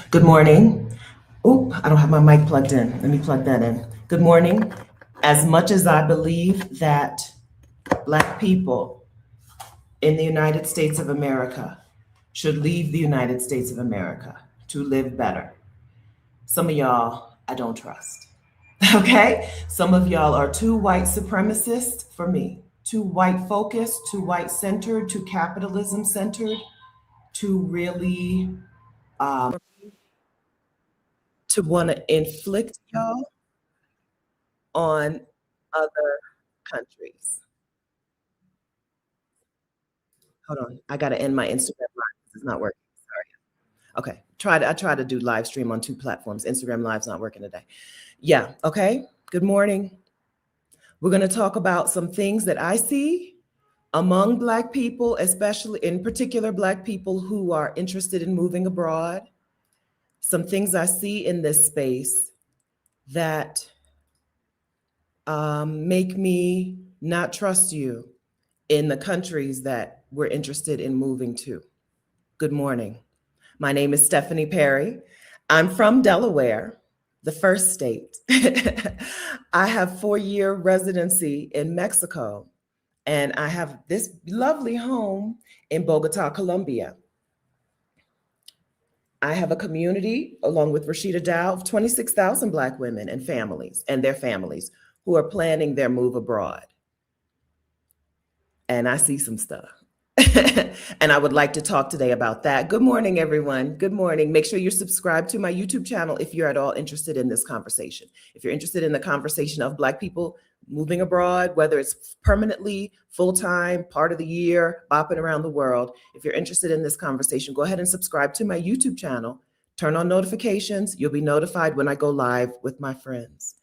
Good morning. Oop, I don't have my mic plugged in. Let me plug that in. Good morning. As much as I believe that Black people in the United States of America should leave the United States of America to live better, some of y'all I don't trust. Okay? Some of y'all are too white supremacist for me, too white focused, too white centered, too capitalism centered, to really to want to inflict y'all on other countries. Hold on, I gotta end my Instagram live. It's not working. Sorry. Okay, I try to do live stream on two platforms. Instagram Live's not working today. Yeah. Okay. Good morning. We're gonna talk about some things that I see among Black people, especially in particular Black people who are interested in moving abroad. Some things I see in this space that make me not trust you in the countries that we're interested in moving to. Good morning. My name is Stephanie Perry. I'm from Delaware, the first state. I have 4-year residency in Mexico, and I have this lovely home in Bogota, Colombia. I have a community, along with Rashida Dow, of 26,000 Black women and families and their families who are planning their move abroad. And I see some stuff. And I would like to talk today about that. Good morning, everyone. Good morning. Make sure you're subscribed to my YouTube channel if you're at all interested in this conversation. If you're interested in the conversation of Black people moving abroad, whether it's permanently, full-time, part of the year, bopping around the world, if you're interested in this conversation, go ahead and subscribe to my YouTube channel. Turn on notifications. You'll be notified when I go live with my friends.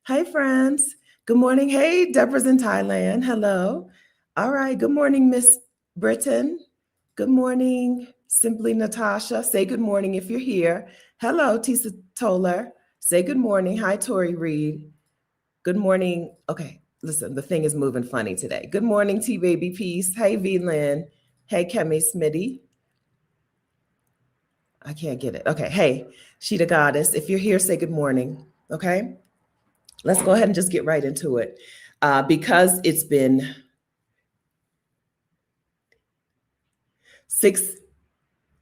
Hey, friends. Good morning. Hey, Deborah's in Thailand. Hello. All right. Good morning, Miss Britain. Good morning, Simply Natasha. Say good morning if you're here. Hello, Tisa Toller. Say good morning. Hi, Tori Reed. Good morning. Okay, listen, the thing is moving funny today. Good morning, T Baby Peace. Hey, V Lynn. Hey, Kemi Smitty. I can't get it. Okay. Hey, Sheeta Goddess. If you're here, say good morning. Okay. Let's go ahead and just get right into it. Because it's been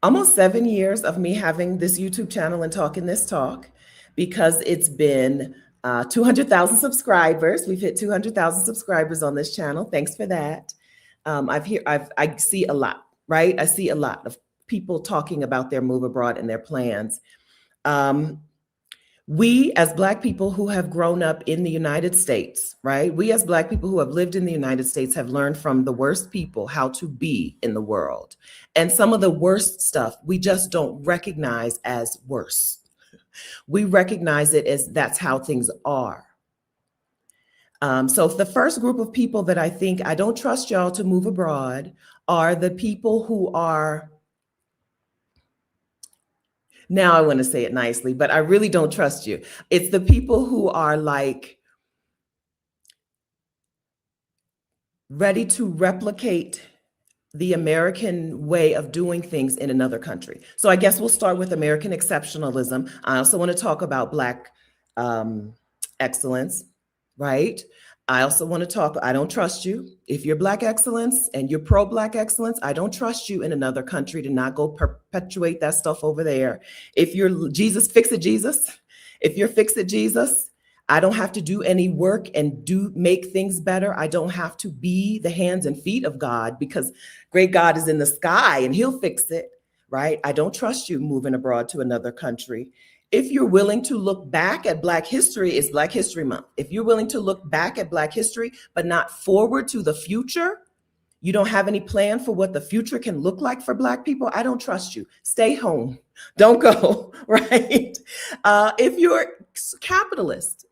almost 7 years of me having this YouTube channel and talking this talk, because it's been 200,000 subscribers. We've hit 200,000 subscribers on this channel. Thanks for that. I see a lot, right? I see a lot of people talking about their move abroad and their plans. We as Black people who have grown up in the United States, right? We as Black people who have lived in the United States have learned from the worst people how to be in the world. And some of the worst stuff we just don't recognize as worse. We recognize it as that's how things are. So the first group of people that I think I don't trust y'all to move abroad are the people who are, now I want to say it nicely, but I really don't trust you. It's the people who are like ready to replicate the American way of doing things in another country. So I guess we'll start with American exceptionalism. I also want to talk about Black excellence, right? I also want to talk, I don't trust you. If you're Black excellence and you're pro-Black excellence, I don't trust you in another country to not go perpetuate that stuff over there. If you're Jesus, fix it, Jesus. If you're fix it, Jesus, I don't have to do any work and make things better. I don't have to be the hands and feet of God, because great God is in the sky and he'll fix it, right? I don't trust you moving abroad to another country. If you're willing to look back at Black history, it's Black History Month. If you're willing to look back at Black history, but not forward to the future, you don't have any plan for what the future can look like for Black people, I don't trust you. Stay home. Don't go, right? If you're capitalist,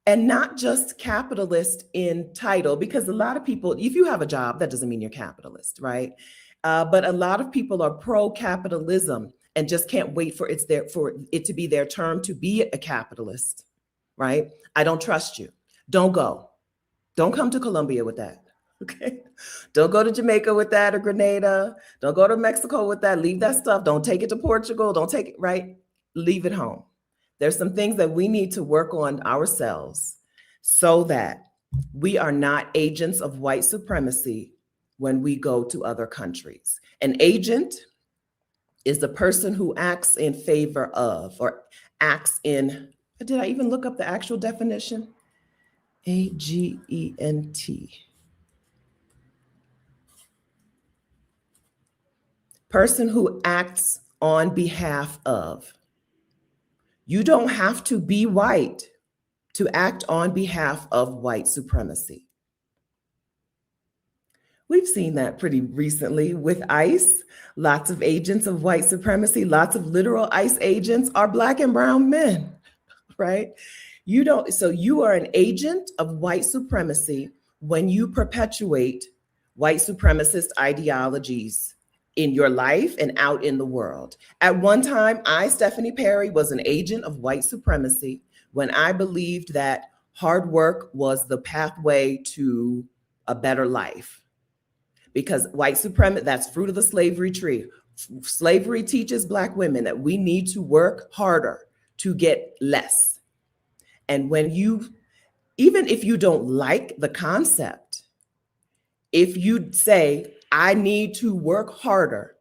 and not just capitalist in title, because a lot of people, if you have a job, that doesn't mean you're capitalist, right? But a lot of people are pro-capitalism and just can't wait for it to be their term to be a capitalist, right? I don't trust you. Don't go. Don't come to Colombia with that. Okay. Don't go to Jamaica with that or Grenada. Don't go to Mexico with that. Leave that stuff. Don't take it to Portugal. Don't take it, right? Leave it home. There's some things that we need to work on ourselves so that we are not agents of white supremacy when we go to other countries. An agent is the person who acts in favor of or acts in, did I even look up the actual definition? AGENT. Person who acts on behalf of. You don't have to be white to act on behalf of white supremacy. We've seen that pretty recently with ICE. Lots of agents of white supremacy, lots of literal ICE agents are Black and brown men, right? So you are an agent of white supremacy when you perpetuate white supremacist ideologies in your life and out in the world. At one time, I, Stephanie Perry, was an agent of white supremacy when I believed that hard work was the pathway to a better life. Because white supremacy, that's fruit of the slavery tree. Slavery teaches Black women that we need to work harder to get less. And when you, even if you don't like the concept, if you say, I need to work harder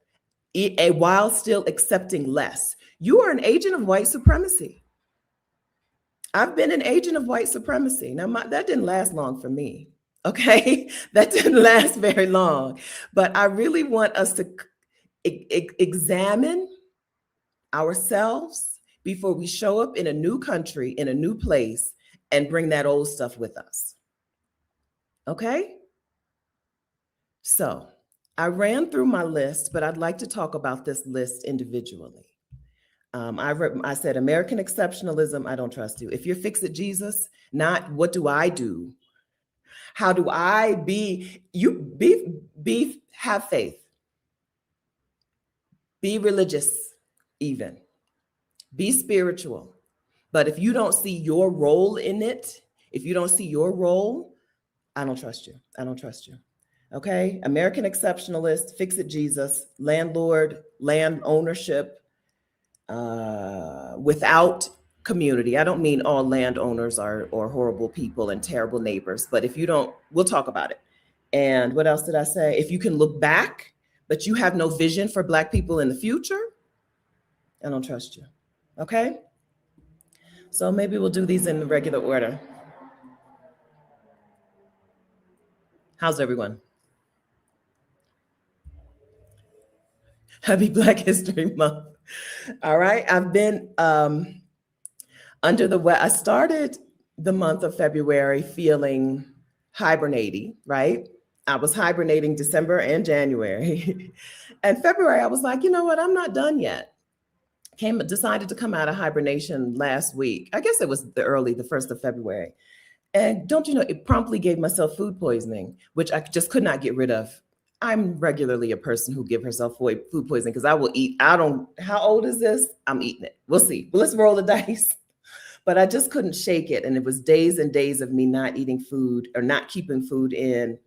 while still accepting less, you are an agent of white supremacy. I've been an agent of white supremacy. Now, that didn't last long for me. Okay, that didn't last very long. But I really want us to examine ourselves before we show up in a new country, in a new place, and bring that old stuff with us. Okay? So I ran through my list, but I'd like to talk about this list individually. I said, American exceptionalism, I don't trust you. If you're fix it, Jesus, not what do I do? How do I have faith, be religious, even be spiritual. But if you don't see your role in it, if you don't see your role, I don't trust you. I don't trust you. Okay. American exceptionalist, fix it, Jesus, landlord, land ownership, without community. I don't mean all landowners are horrible people and terrible neighbors, but if you don't, we'll talk about it. And what else did I say? If you can look back, but you have no vision for Black people in the future, I don't trust you. Okay? So maybe we'll do these in the regular order. How's everyone? Happy Black History Month. All right. I've been I started the month of February feeling hibernating, right? I was hibernating December and January. And February, I was like, you know what? I'm not done yet. Decided to come out of hibernation last week. I guess it was the 1st of February. And don't you know, it promptly gave myself food poisoning, which I just could not get rid of. I'm regularly a person who gives herself food poisoning because I will eat. How old is this? I'm eating it. We'll see. But let's roll the dice. But I just couldn't shake it. And it was days and days of me not eating food or not keeping food in.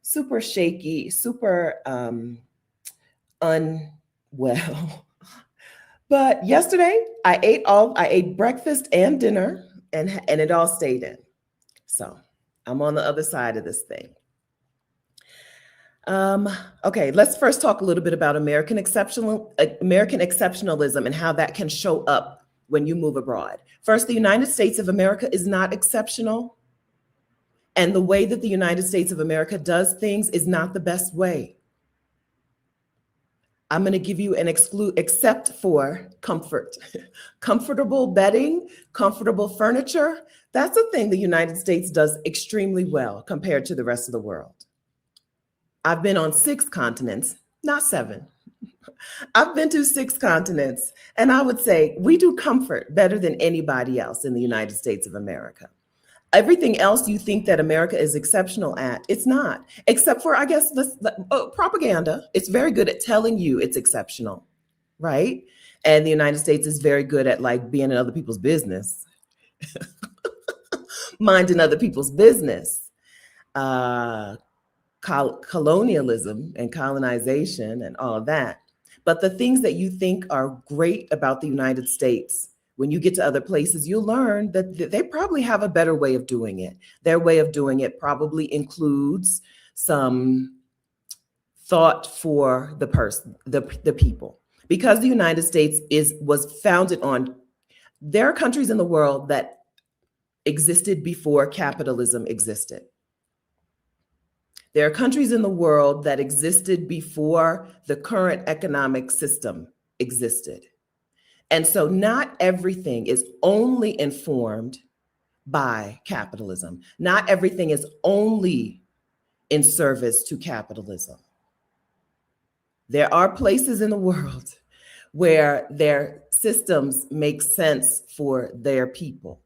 Super shaky, super unwell. But yesterday I ate breakfast and dinner and it all stayed in. So I'm on the other side of this thing. Okay, let's first talk a little bit about American exceptionalism and how that can show up when you move abroad. First, the United States of America is not exceptional. And the way that the United States of America does things is not the best way. I'm going to give you an except for comfort. Comfortable bedding, comfortable furniture. That's a thing the United States does extremely well compared to the rest of the world. I've been on 6 continents, not 7. I've been to 6 continents, and I would say we do comfort better than anybody else in the United States of America. Everything else you think that America is exceptional at, it's not, except for, I guess, propaganda. It's very good at telling you it's exceptional, right? And the United States is very good at like being in other people's business, minding other people's business. colonialism and colonization and all of that. But the things that you think are great about the United States, when you get to other places, you'll learn that they probably have a better way of doing it. Their way of doing it probably includes some thought for the person, the people. Because the United States was founded on, there are countries in the world that existed before capitalism existed. There are countries in the world that existed before the current economic system existed. And so not everything is only informed by capitalism. Not everything is only in service to capitalism. There are places in the world where their systems make sense for their people.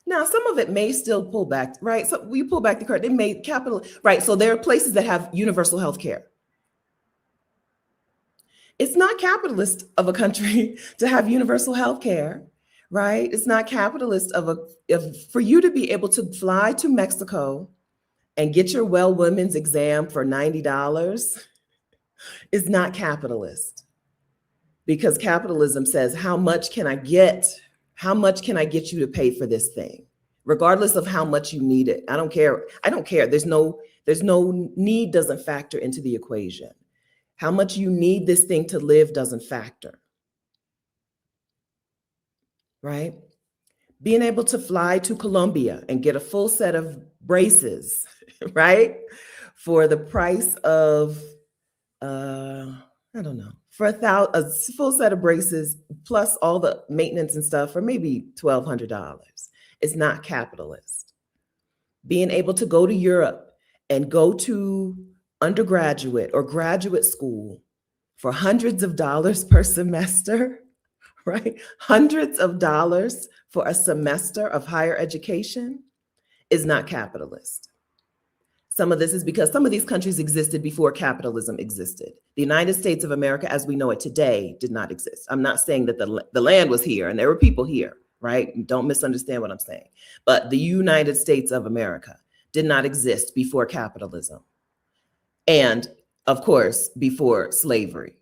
Now, some of it may still pull back, right? So we pull back the curtain. They made capital, right? So there are places that have universal health care. It's not capitalist of a country to have universal health care, right? It's not capitalist for you to be able to fly to Mexico and get your well women's exam for $90 is not capitalist, because capitalism says, how much can I get? How much can I get you to pay for this thing? Regardless of how much you need it. I don't care. I don't care. There's no need doesn't factor into the equation. How much you need this thing to live doesn't factor. Right? Being able to fly to Colombia and get a full set of braces, right? For the price of, I don't know, for a full set of braces plus all the maintenance and stuff for maybe $1,200. It's not capitalist. Being able to go to Europe and go to undergraduate or graduate school for hundreds of dollars per semester, right? Hundreds of dollars for a semester of higher education is not capitalist. Some of this is because some of these countries existed before capitalism existed. The United States of America, as we know it today, did not exist. I'm not saying that the land was here and there were people here, right? Don't misunderstand what I'm saying. But the United States of America did not exist before capitalism. And of course, before slavery.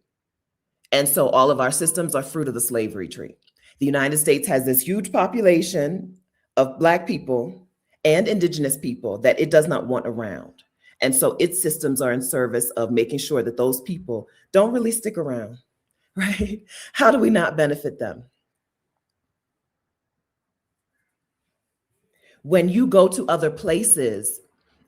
And so all of our systems are fruit of the slavery tree. The United States has this huge population of Black people and Indigenous people that it does not want around. And so its systems are in service of making sure that those people don't really stick around, right? How do we not benefit them? When you go to other places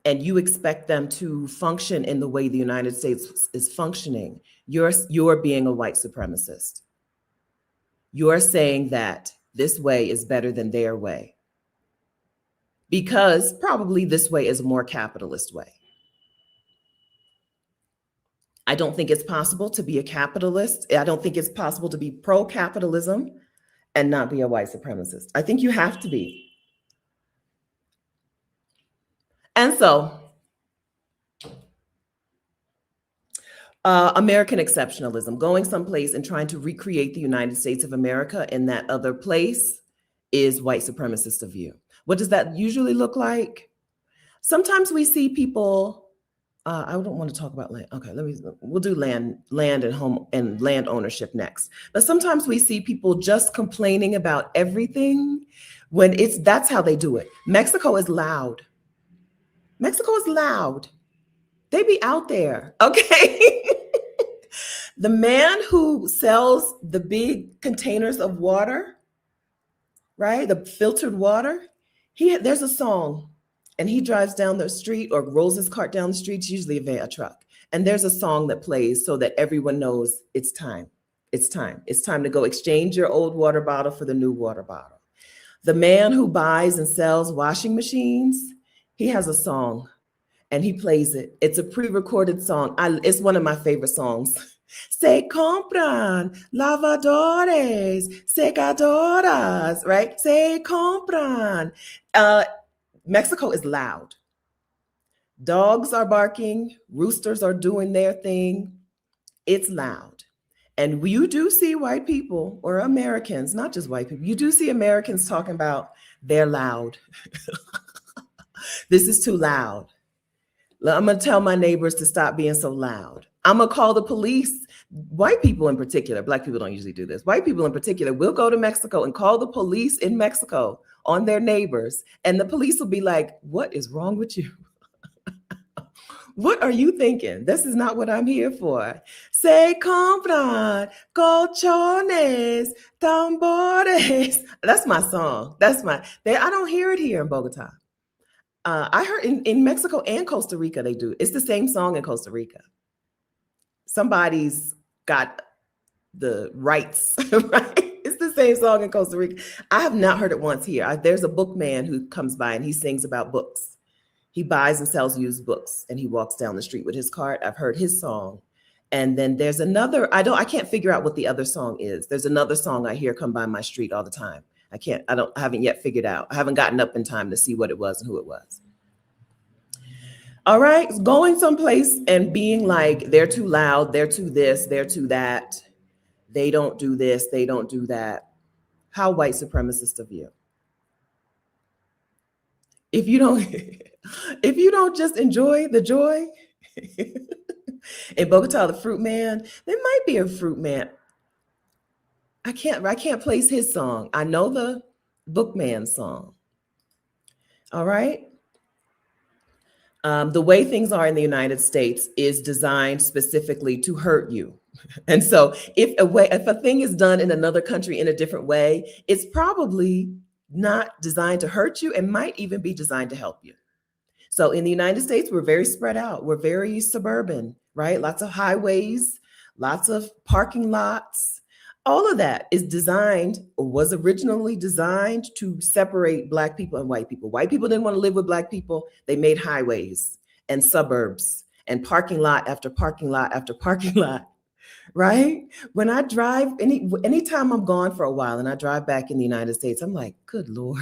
and you expect them to function in the way the United States is functioning, you're being a white supremacist. You're saying that this way is better than their way, because probably this way is a more capitalist way. I don't think it's possible to be a capitalist. I don't think it's possible to be pro-capitalism and not be a white supremacist. I think you have to be. And so, American exceptionalism, going someplace and trying to recreate the United States of America in that other place, is white supremacist of view. What does that usually look like? Sometimes we see people, I don't want to talk about land. Okay, we'll do land and home and land ownership next. But sometimes we see people just complaining about everything when that's how they do it. Mexico is loud. Mexico is loud. They be out there, okay? The man who sells the big containers of water, right? The filtered water, there's a song, and he drives down the street or rolls his cart down the street, it's usually a truck. And there's a song that plays so that everyone knows it's time. It's time. It's time to go exchange your old water bottle for the new water bottle. The man who buys and sells washing machines, he has a song and he plays it. It's a pre-recorded song. It's one of my favorite songs. Se compran lavadores, secadoras, right? Se compran. Mexico is loud. Dogs are barking. Roosters are doing their thing. It's loud. And you do see white people or Americans, not just white people, you do see Americans talking about they're loud. This is too loud. I'm going to tell my neighbors to stop being so loud. I'm going to call the police. White people in particular, black people don't usually do this. White people in particular will go to Mexico and call the police in Mexico on their neighbors. And the police will be like, what is wrong with you? What are you thinking? This is not what I'm here for. Se compran colchones, tambores. That's my song. I don't hear it here in Bogota. I heard in Mexico and Costa Rica, they do. It's the same song in Costa Rica. Somebody's got the rights, right? It's the same song in Costa Rica. I have not heard it once here. There's a bookman who comes by and he sings about books. He buys and sells used books and he walks down the street with his cart. I've heard his song. And then there's another, I can't figure out what the other song is. There's another song I hear come by my street all the time. I haven't yet figured out. I haven't gotten up in time to see what it was and who it was. All right, going someplace and being like, they're too loud, they're too this, they're too that. They don't do this, they don't do that. How white supremacist of you. If you don't just enjoy the joy, in Bogota, the fruit man, there might be a fruit man. I can't place his song. I know the bookman song. All right. The way things are in the United States is designed specifically to hurt you. And so if a thing is done in another country in a different way, it's probably not designed to hurt you and might even be designed to help you. So in the United States, we're very spread out. We're very suburban, right? Lots of highways, lots of parking lots. All of that is designed or was originally designed to separate Black people and white people. White people didn't want to live with Black people. They made highways and suburbs and parking lot after parking lot after parking lot, right? When I drive, anytime I'm gone for a while and I drive back in the United States, I'm like, good Lord.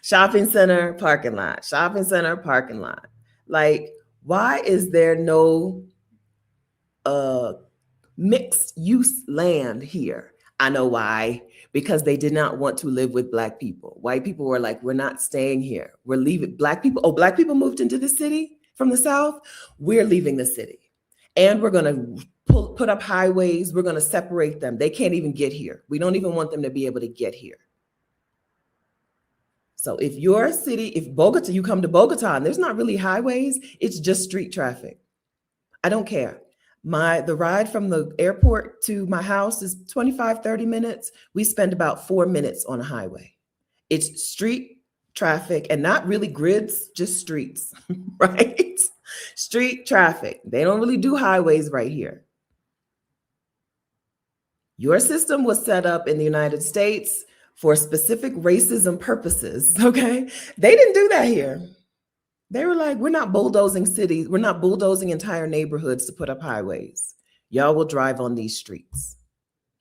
Shopping center, parking lot, shopping center, parking lot. Like, why is there no mixed use land here? I know why, because they did not want to live with Black people. White people were like, we're not staying here. We're leaving. Black people, Black people moved into the city from the South. We're leaving the city. And we're going to put up highways. We're going to separate them. They can't even get here. We don't even want them to be able to get here. So if your city, if Bogota, you come to Bogota and there's not really highways, it's just street traffic. I don't care. The ride from the airport to my house is 25, 30 minutes. We spend about 4 minutes on a highway. It's street traffic and not really grids, just streets, right? Street traffic. They don't really do highways right here. Your system was set up in the United States for specific racism purposes, okay? They didn't do that here. They were like, we're not bulldozing cities. We're not bulldozing entire neighborhoods to put up highways. Y'all will drive on these streets.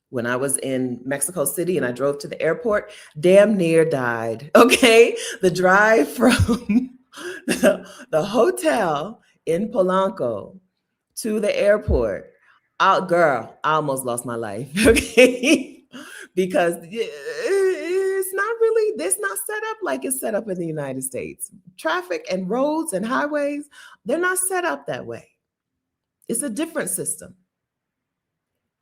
When I was in Mexico City and I drove to the airport, damn near died, okay? The drive from the hotel in Polanco to the airport, girl, I almost lost my life, okay? Because it's not set up like it's set up in the United States. Traffic and roads and highways, they're not set up that way. It's a different system.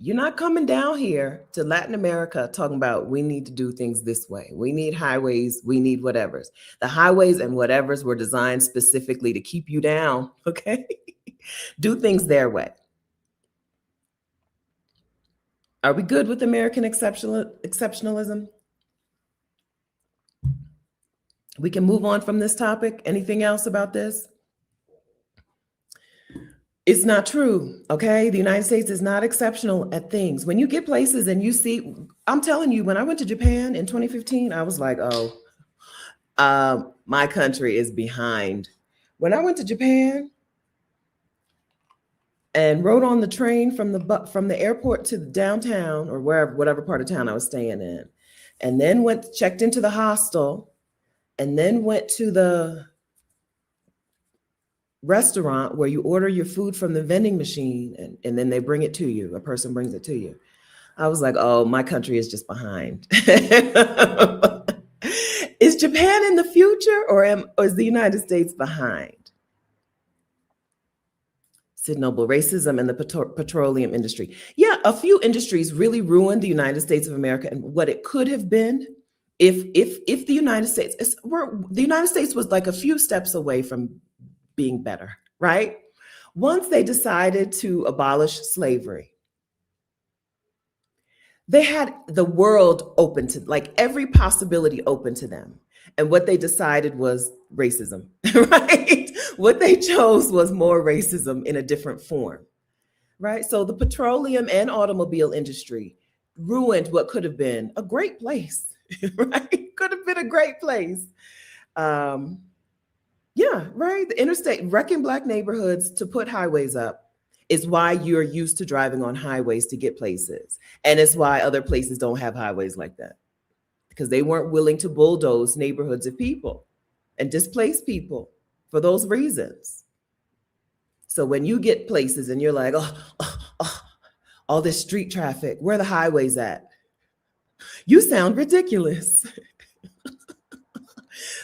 You're not coming down here to Latin America talking about we need to do things this way. We need highways, we need whatevers. The highways and whatevers were designed specifically to keep you down, okay? Do things their way. Are we good with American exceptionalism? We can move on from this topic. Anything else about this? It's not true, okay? The United States is not exceptional at things. When you get places and you see, I'm telling you, when I went to Japan in 2015, I was like, my country is behind. When I went to Japan and rode on the train from the airport to the downtown or whatever part of town I was staying in, and then checked into the hostel, and then went to the restaurant where you order your food from the vending machine and then they bring it to you. A person brings it to you. I was like, oh, my country is just behind. Is Japan in the future or is the United States behind? Sid Noble, racism in the petroleum industry. Yeah, a few industries really ruined the United States of America and what it could have been if the United States the United States was like a few steps away from being better, right? Once they decided to abolish slavery, they had the world open to, like, every possibility open to them. And what they decided was racism, right? What they chose was more racism in a different form, right? So the petroleum and automobile industry ruined what could have been a great place, right? Could have been a great place. Um, yeah, right. The interstate, wrecking Black neighborhoods to put highways up is why you're used to driving on highways to get places. And it's why other places don't have highways like that, because they weren't willing to bulldoze neighborhoods of people and displace people for those reasons. So when you get places and you're like, oh, all this street traffic, where are the highways at? You sound ridiculous.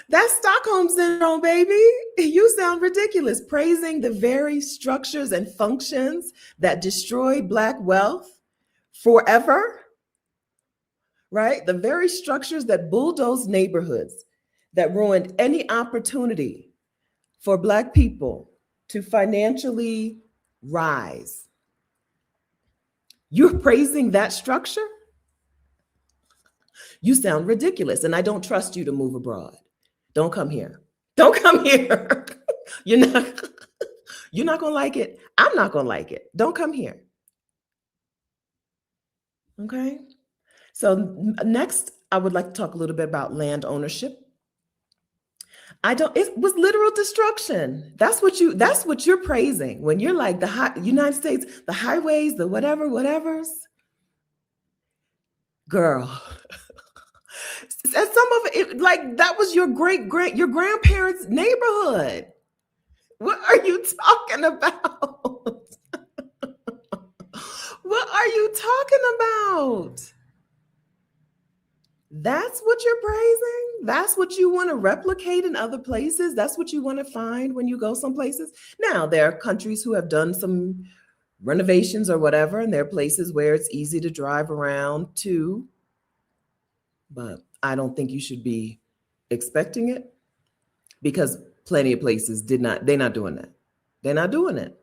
That's Stockholm syndrome, baby. You sound ridiculous, praising the very structures and functions that destroy Black wealth forever, right? The very structures that bulldoze neighborhoods, that ruined any opportunity for Black people to financially rise. You're praising that structure? You sound ridiculous, and I don't trust you to move abroad. Don't come here. Don't come here. You're not you're not going to like it. I'm not going to like it. Don't come here. Okay? So next, I would like to talk a little bit about land ownership. It was literal destruction. That's what you're praising when you're like United States, the highways, the whatevers. Girl. And some of it, like, that was your your grandparents' neighborhood. What are you talking about? What are you talking about? That's what you're praising? That's what you want to replicate in other places? That's what you want to find when you go some places? Now, there are countries who have done some renovations or whatever, and there are places where it's easy to drive around too. But I don't think you should be expecting it, because plenty of places they're not doing that. They're not doing it.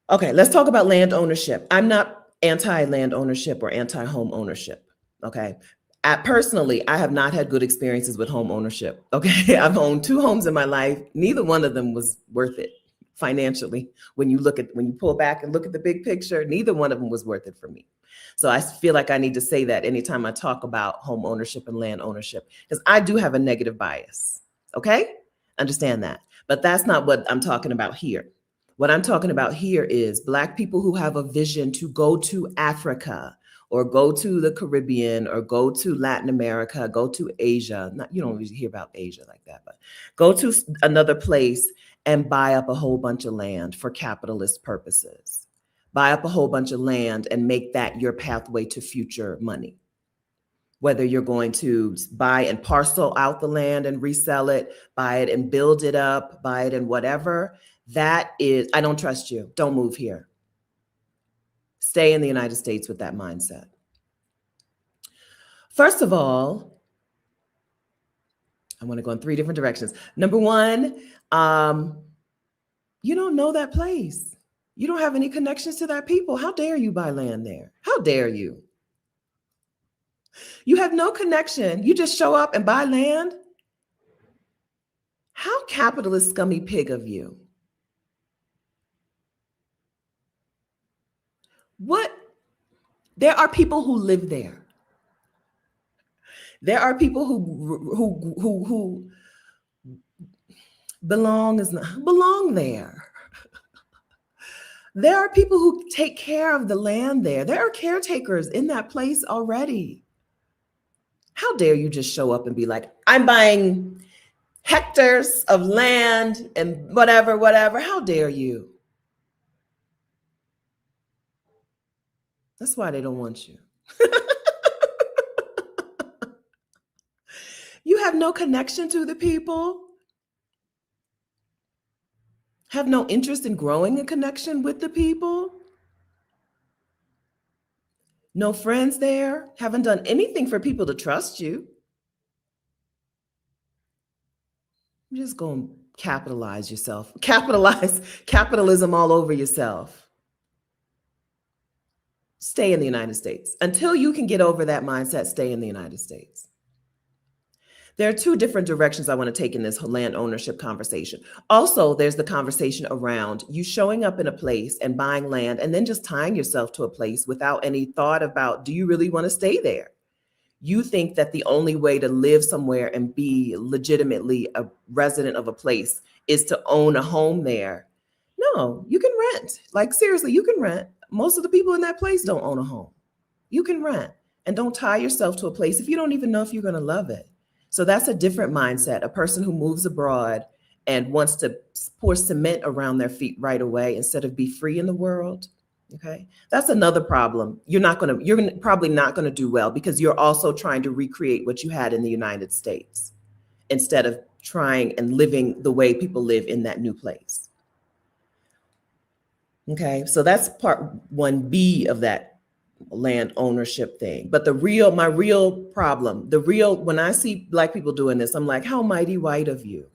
Okay, let's talk about land ownership. I'm not anti-land ownership or anti-home ownership. Okay. Personally, I have not had good experiences with home ownership. Okay. I've owned 2 homes in my life. Neither one of them was worth it financially. When you pull back and look at the big picture, neither one of them was worth it for me. So I feel like I need to say that anytime I talk about home ownership and land ownership, because I do have a negative bias. Okay. Understand that. But that's not what I'm talking about here. What I'm talking about here is Black people who have a vision to go to Africa or go to the Caribbean or go to Latin America, go to Asia. You don't really hear about Asia like that, but go to another place and buy up a whole bunch of land for capitalist purposes. Buy up a whole bunch of land and make that your pathway to future money. Whether you're going to buy and parcel out the land and resell it, buy it and build it up, buy it and whatever. That is, I don't trust you. Don't move here. Stay in the United States with that mindset. First of all, I want to go in 3 different directions. Number 1, you don't know that place. You don't have any connections to that people. How dare you buy land there? How dare you? You have no connection. You just show up and buy land? How capitalist scummy pig of you. What? There are people who live there. There are people who belong there. There are people who take care of the land there. There are caretakers in that place already. How dare you just show up and be like, I'm buying hectares of land and whatever. How dare you? That's why they don't want you. You have no connection to the people. have no interest in growing a connection with the people, no friends there, haven't done anything for people to trust you. You're just going to capitalize yourself, capitalize capitalism all over yourself. Stay in the United States. Until you can get over that mindset, stay in the United States. There are two different directions I want to take in this land ownership conversation. Also, there's the conversation around you showing up in a place and buying land and then just tying yourself to a place without any thought about, do you really want to stay there? You think that the only way to live somewhere and be legitimately a resident of a place is to own a home there. No, you can rent. Like, seriously, you can rent. Most of the people in that place don't own a home. You can rent, and don't tie yourself to a place if you don't even know if you're going to love it. So that's a different mindset. A person who moves abroad and wants to pour cement around their feet right away instead of be free in the world. Okay. That's another problem. You're probably not going to do well because you're also trying to recreate what you had in the United States instead of trying and living the way people live in that new place. Okay. So that's part 1B of that land ownership thing. But my real problem, when I see Black people doing this, I'm like, how mighty white of you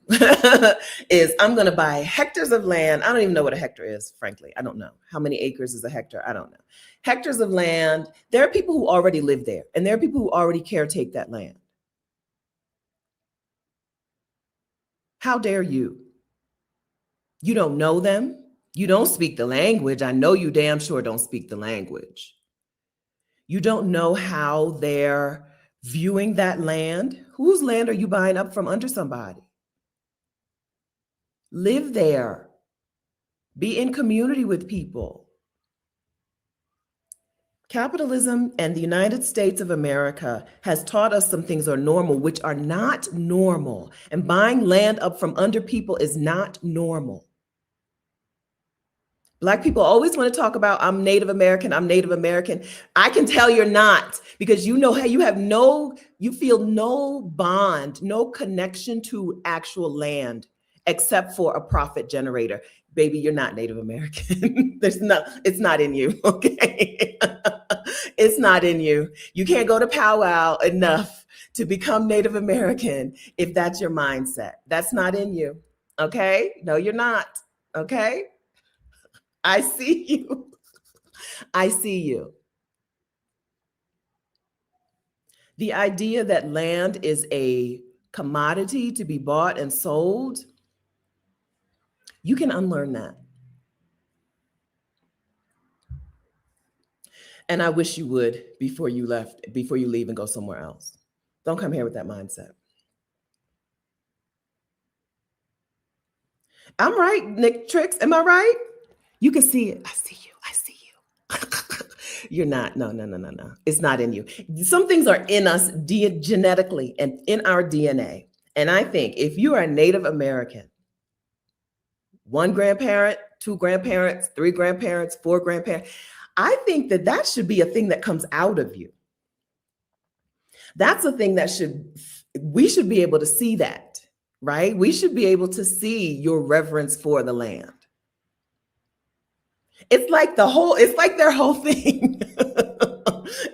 is I'm going to buy hectares of land. I don't even know what a hectare is, frankly. I don't know. How many acres is a hectare? I don't know. Hectares of land. There are people who already live there, and there are people who already caretake that land. How dare you? You don't know them. You don't speak the language. I know you damn sure don't speak the language. You don't know how they're viewing that land. Whose land are you buying up from under somebody? Live there. Be in community with people. Capitalism and the United States of America has taught us some things are normal, which are not normal. And buying land up from under people is not normal. Black people always want to talk about, I'm Native American, I'm Native American. I can tell you're not, because you know, hey, you feel no bond, no connection to actual land, except for a profit generator. Baby, you're not Native American. It's not in you, okay? It's not in you. You can't go to powwow enough to become Native American if that's your mindset. That's not in you, okay? No, you're not, okay? I see you. I see you. The idea that land is a commodity to be bought and sold, you can unlearn that. And I wish you would before you leave and go somewhere else. Don't come here with that mindset. I'm right, Nick Tricks. Am I right? You can see it. I see you. I see you. You're not. No. It's not in you. Some things are in us genetically and in our DNA. And I think if you are a Native American, 1 grandparent, 2 grandparents, 3 grandparents, 4 grandparents, I think that should be a thing that comes out of you. That's a thing we should be able to see that, right? We should be able to see your reverence for the land. It's like their whole thing.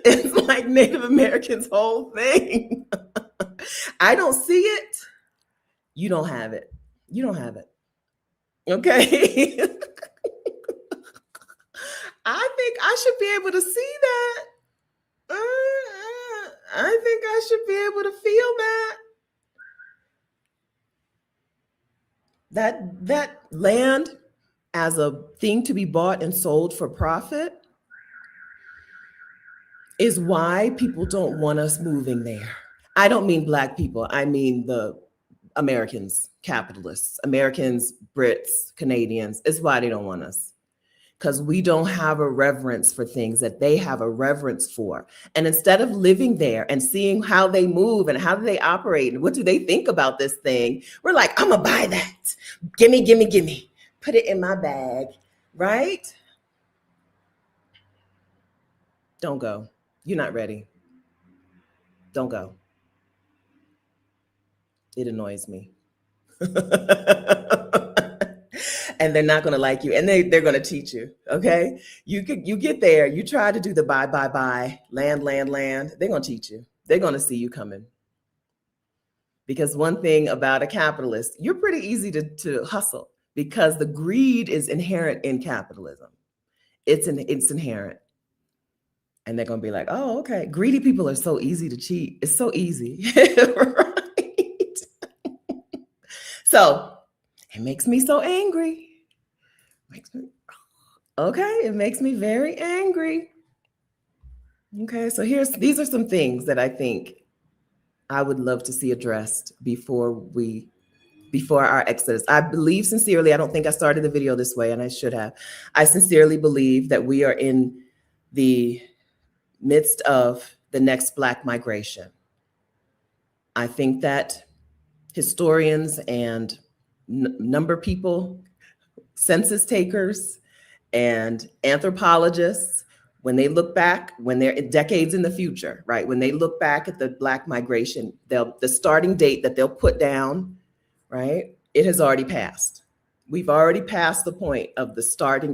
It's like Native Americans' whole thing. I don't see it. You don't have it. You don't have it. Okay. I think I should be able to see that. I think I should be able to feel that land as a thing to be bought and sold for profit is why people don't want us moving there. I don't mean Black people. I mean the Americans, capitalists, Americans, Brits, Canadians. It's why they don't want us. Because we don't have a reverence for things that they have a reverence for. And instead of living there and seeing how they move and how do they operate and what do they think about this thing, we're like, I'm gonna buy that. Gimme. Put it in my bag, right? Don't go. You're not ready. Don't go. It annoys me. and they're not going to like you, and they're going to teach you. Okay, you get there, you try to do the buy, land. They're going to teach you. They're going to see you coming. Because one thing about a capitalist, you're pretty easy to hustle because the greed is inherent in capitalism. It's inherent. And they're going to be like, oh, okay. Greedy people are so easy to cheat. It's so easy. Right? So it makes me so angry. It makes me very angry. Okay, so these are some things that I think I would love to see addressed before our exodus. I believe sincerely, I don't think I started the video this way, and I should have. I sincerely believe that we are in the midst of the next Black migration. I think that historians and number people, census takers, and anthropologists, when they look back, when they're decades in the future, right? When they look back at the Black migration, the starting date that they'll put down, right? It has already passed. We've already passed the point of the start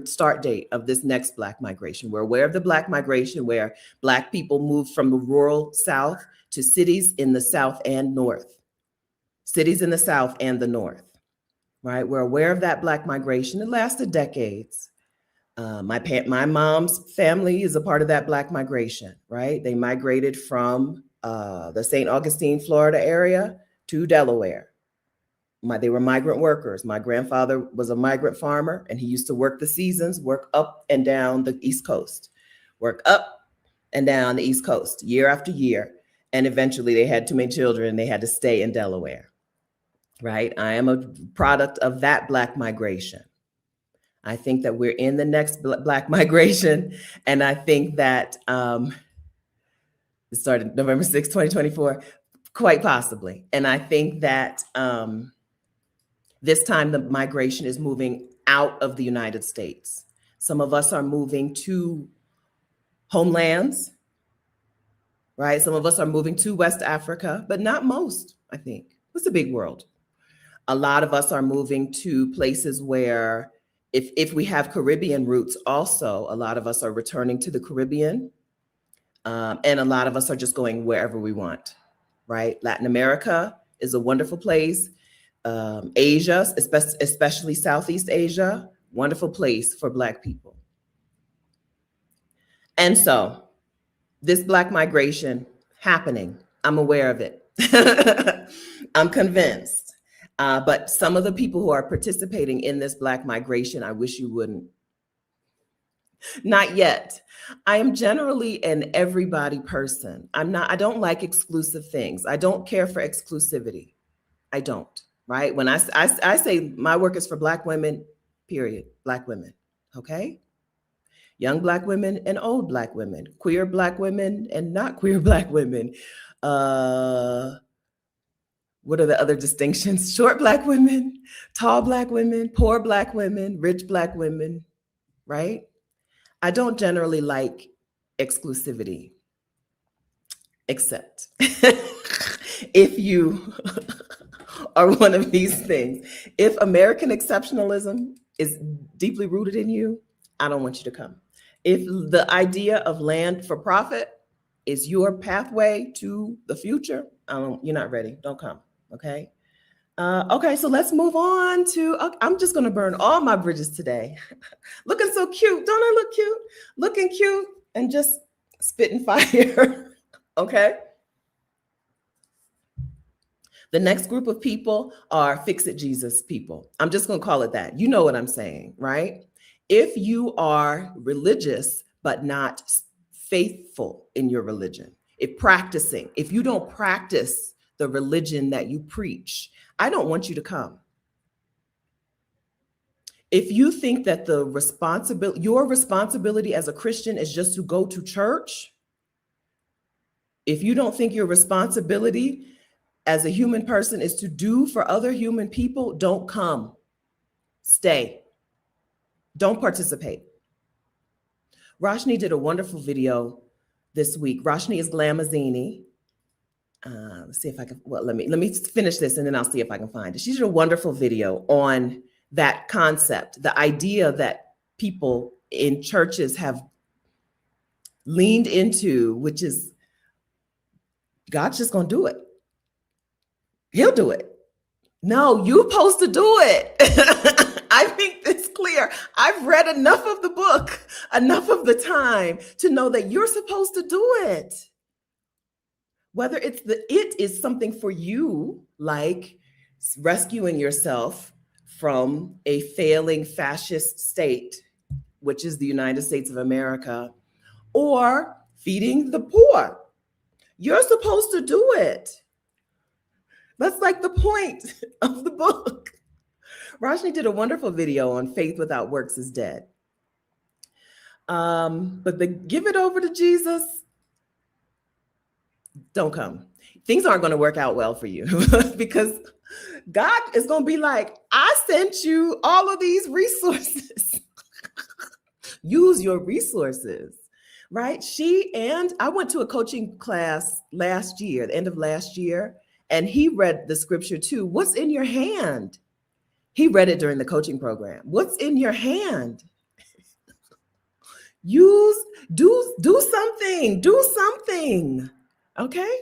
date of this next Black migration. We're aware of the Black migration where Black people moved from the rural South to cities in the South and North. Cities in the South and the North, right? We're aware of that Black migration. It lasted decades. My mom's family is a part of that Black migration, right? They migrated from the St. Augustine, Florida area to Delaware. They were migrant workers. My grandfather was a migrant farmer, and he used to work the seasons, work up and down the East Coast, work up and down the East Coast year after year. And eventually they had too many children and they had to stay in Delaware, right? I am a product of that Black migration. I think that we're in the next Black migration. And I think that it started November 6, 2024, quite possibly. And I think that this time the migration is moving out of the United States. Some of us are moving to homelands, right? Some of us are moving to West Africa, but not most, I think. It's a big world. A lot of us are moving to places where if we have Caribbean roots also, a lot of us are returning to the Caribbean. And a lot of us are just going wherever we want, right? Latin America is a wonderful place. Asia, especially Southeast Asia, wonderful place for Black people. And so this Black migration happening, I'm aware of it. I'm convinced. But some of the people who are participating in this Black migration, I wish you wouldn't. Not yet. I am generally an everybody person. I don't like exclusive things. I don't care for exclusivity. I don't, right? When I say my work is for Black women, period, Black women, okay? Young Black women and old Black women, queer Black women and not queer Black women. What are the other distinctions? Short Black women, tall Black women, poor Black women, rich Black women, right? I don't generally like exclusivity, except if you are one of these things. If American exceptionalism is deeply rooted in you, I don't want you to come. If the idea of land for profit is your pathway to the future, you're not ready. Don't come. Okay. Okay, so let's move on to, I'm just going to burn all my bridges today. Looking so cute. Don't I look cute? Looking cute and just spitting fire. Okay. The next group of people are Fix-It Jesus people. I'm just going to call it that. You know what I'm saying, right? If you are religious, but not faithful in your religion, if you don't practice the religion that you preach, I don't want you to come. If you think that your responsibility as a Christian is just to go to church, if you don't think your responsibility as a human person is to do for other human people, don't come. Stay. Don't participate. Roshni did a wonderful video this week. Roshni is Glamazzini. Let's see if I can, well, let me finish this and then I'll see if I can find it. She did a wonderful video on that concept, the idea that people in churches have leaned into, which is God's just going to do it. He'll do it. No, you're supposed to do it. I think it's clear. I've read enough of the book, enough of the time to know that you're supposed to do it. Whether it is something for you, like rescuing yourself from a failing fascist state, which is the United States of America, or feeding the poor. You're supposed to do it. That's like the point of the book. Rajni did a wonderful video on faith without works is dead. But give it over to Jesus, don't come. Things aren't going to work out well for you because God is going to be like, I sent you all of these resources. Use your resources, right? I went to a coaching class last year, the end of last year, and he read the scripture too. What's in your hand? He read it during the coaching program. What's in your hand? Do something. Okay?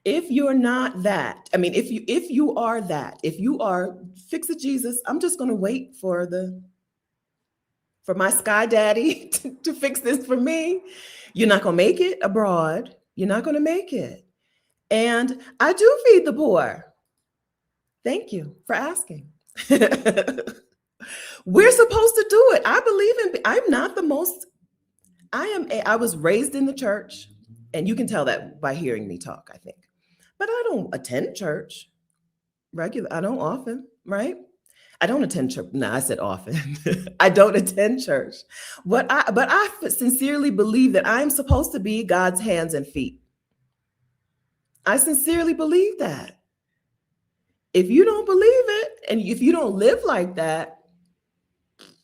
If you're not that, I mean, if you are that, if you are fix it, Jesus, I'm just going to wait for my sky daddy to fix this for me. You're not going to make it abroad. You're not going to make it. And I do feed the poor. Thank you for asking. We're supposed to do it. I was raised in the church, and you can tell that by hearing me talk, I think. But I don't attend church regular. I don't often, right? I don't attend church. No, I said often. I don't attend church. But I sincerely believe that I'm supposed to be God's hands and feet. I sincerely believe that. If you don't believe it, and if you don't live like that,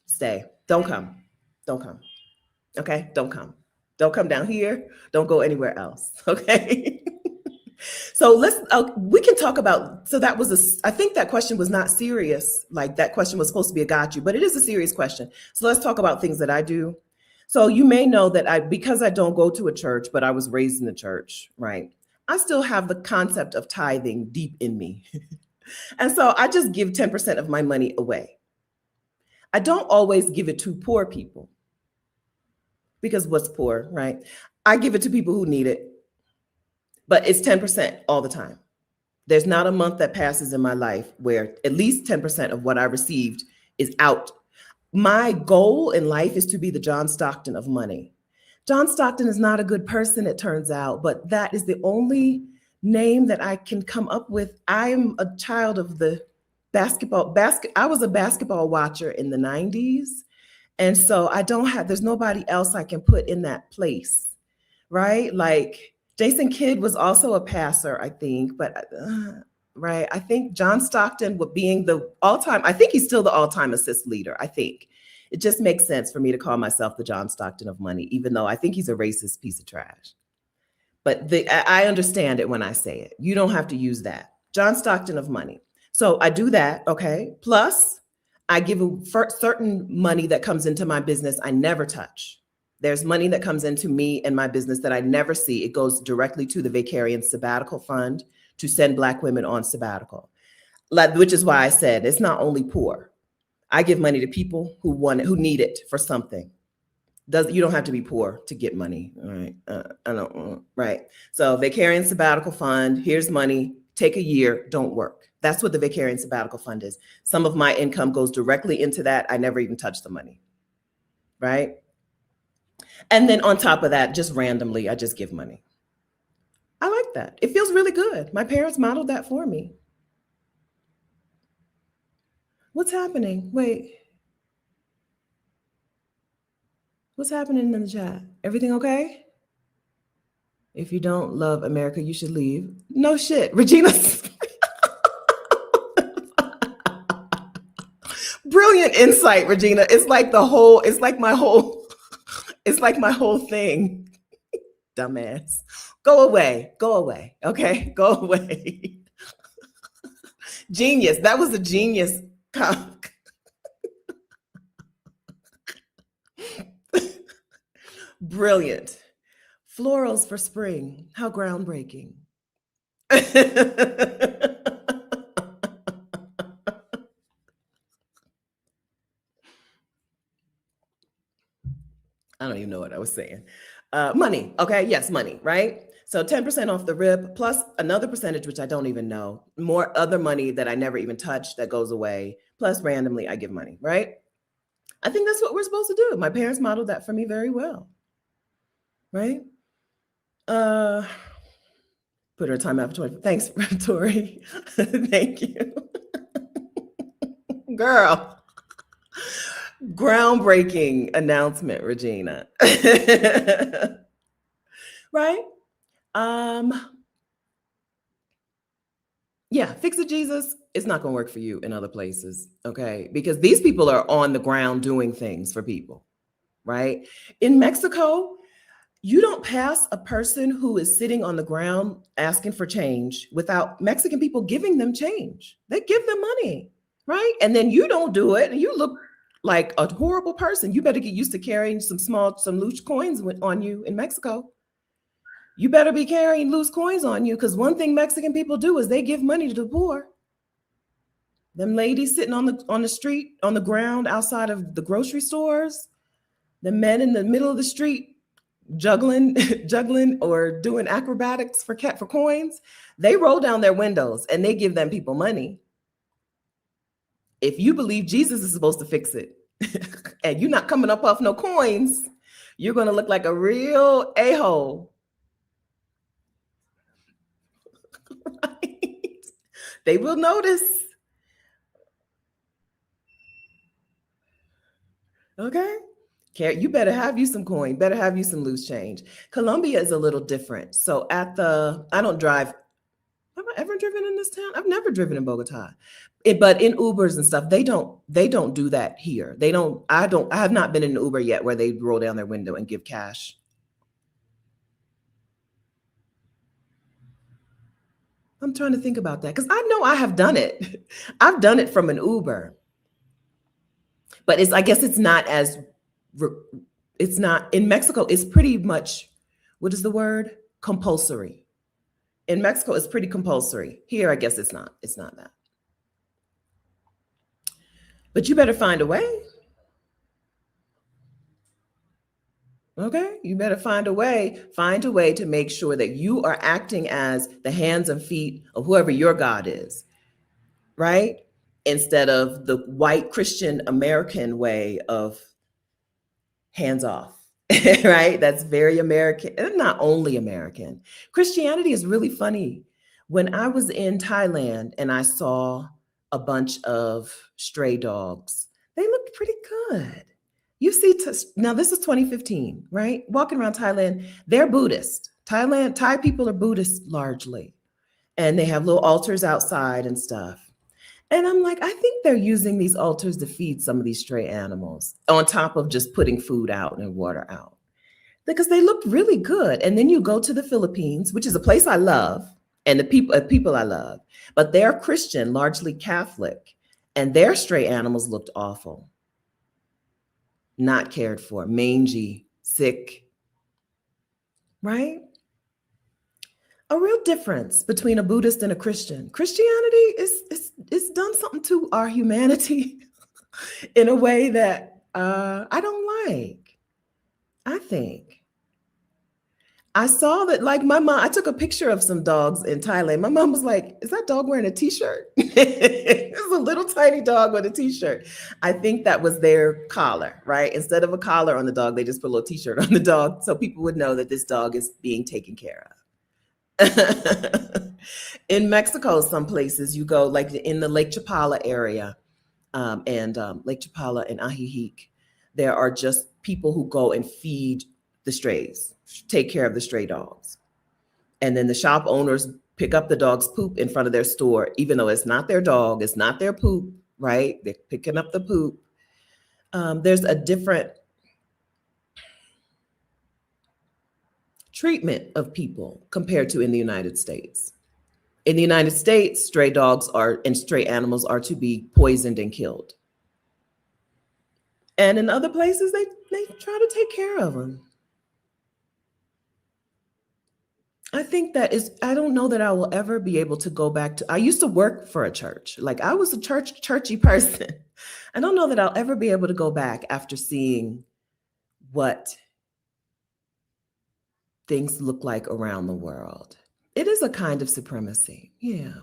stay. Don't come. Don't come. Okay? Don't come. Don't come down here. Don't go anywhere else. Okay? So we can talk about, so that was I think that question was not serious. Like that question was supposed to be a got you, but it is a serious question. So let's talk about things that I do. So you may know that because I don't go to a church, but I was raised in the church, right? I still have the concept of tithing deep in me. And so I just give 10% of my money away. I don't always give it to poor people because what's poor, right? I give it to people who need it, but it's 10% all the time. There's not a month that passes in my life where at least 10% of what I received is out. My goal in life is to be the John Stockton of money. John Stockton is not a good person, it turns out, but that is the only name that I can come up with. I am a child of the I was a basketball watcher in the 90s. And so there's nobody else I can put in that place, right? Like Jason Kidd was also a passer, I think, but right. I think John Stockton being the all-time, I think he's still the all-time assist leader. I think it just makes sense for me to call myself the John Stockton of money, even though I think he's a racist piece of trash. But I understand it when I say it. You don't have to use that. John Stockton of money. So I do that, okay? Plus, I give a certain money that comes into my business I never touch. There's money that comes into me and my business that I never see. It goes directly to the Vicarian Sabbatical Fund to send Black women on sabbatical, which is why I said it's not only poor. I give money to people who need it for something. You don't have to be poor to get money, right? Right. So Vicarian Sabbatical Fund, here's money, take a year, don't work. That's what the Vicarian Sabbatical Fund is. Some of my income goes directly into that. I never even touch the money, right? And then on top of that, just randomly, I just give money. I like that. It feels really good. My parents modeled that for me. What's happening? Wait. What's happening in the chat? Everything okay? If you don't love America, you should leave. No shit, Regina. Brilliant insight, Regina. It's like my whole thing. Dumbass. Go away. Okay? Go away. Genius. That was a genius Brilliant. Florals for spring. How groundbreaking. I don't even know what I was saying. Money. Okay. Yes, money, right? So 10% off the rip plus another percentage, which I don't even know. More other money that I never even touched that goes away. Plus randomly I give money, right? I think that's what we're supposed to do. My parents modeled that for me very well, right? Uh, put her time out for 20. Thanks, Tori. Thank you. Girl. Groundbreaking announcement, Regina. Right? Um, yeah, fix it, Jesus. It's not going to work for you in other places, okay? Because these people are on the ground doing things for people, right? In Mexico, you don't pass a person who is sitting on the ground asking for change without Mexican people giving them change. They give them money, right? And then you don't do it, and you look like a horrible person. You better get used to carrying some loose coins on you in Mexico. You better be carrying loose coins on you, because one thing Mexican people do is they give money to the poor. Them ladies sitting on the street, on the ground outside of the grocery stores, the men in the middle of the street juggling juggling or doing acrobatics for coins, they roll down their windows and they give them people money. If you believe Jesus is supposed to fix it and you're not coming up off no coins, you're going to look like a real a-hole. Right? They will notice. Okay. You better have you some coin, better have you some loose change. Colombia is a little different. So I don't drive. Have I ever driven in this town? I've never driven in Bogota. But in Ubers and stuff, they don't do that here. I have not been in an Uber yet where they roll down their window and give cash. I'm trying to think about that because I know I have done it. I've done it from an Uber. But I guess it's not as it's not in Mexico, it's pretty much, what is the word? Compulsory. In Mexico, it's pretty compulsory. Here, I guess it's not. It's not that. But you better find a way. Okay? You better find a way. Find a way to make sure that you are acting as the hands and feet of whoever your God is, right? Instead of the white Christian American way of hands off. Right? That's very American, and not only American. Christianity is really funny. When I was in Thailand and I saw a bunch of stray dogs, they looked pretty good. You see, now this is 2015, right? Walking around Thailand, they're Buddhist. Thai people are Buddhist largely, and they have little altars outside and stuff. And I'm like, I think they're using these altars to feed some of these stray animals on top of just putting food out and water out because they looked really good. And then you go to the Philippines, which is a place I love and the people I love, but they're Christian, largely Catholic, and their stray animals looked awful, not cared for, mangy, sick, right? A real difference between a Buddhist and a Christian. Christianity is done something to our humanity in a way that I don't like. I think I saw that, like my mom, I took a picture of some dogs in Thailand. My mom was like, "Is that dog wearing a t-shirt?" It's a little tiny dog with a t-shirt. I think that was their collar, right? Instead of a collar on the dog, they just put a little t-shirt on the dog so people would know that this dog is being taken care of. In Mexico, some places you go, like in the Lake Chapala area, and Lake Chapala and Ajijic, there are just people who go and feed the strays, take care of the stray dogs. And then the shop owners pick up the dog's poop in front of their store, even though it's not their dog, it's not their poop, right? They're picking up the poop. There's a different treatment of people compared to in the United States. In the United States, stray dogs are and stray animals are to be poisoned and killed. And in other places, they try to take care of them. I think that is, I don't know that I will ever be able to go back to, I used to work for a church. Like I was a churchy person. I don't know that I'll ever be able to go back after seeing what things look like around the world. It is a kind of supremacy. Yeah.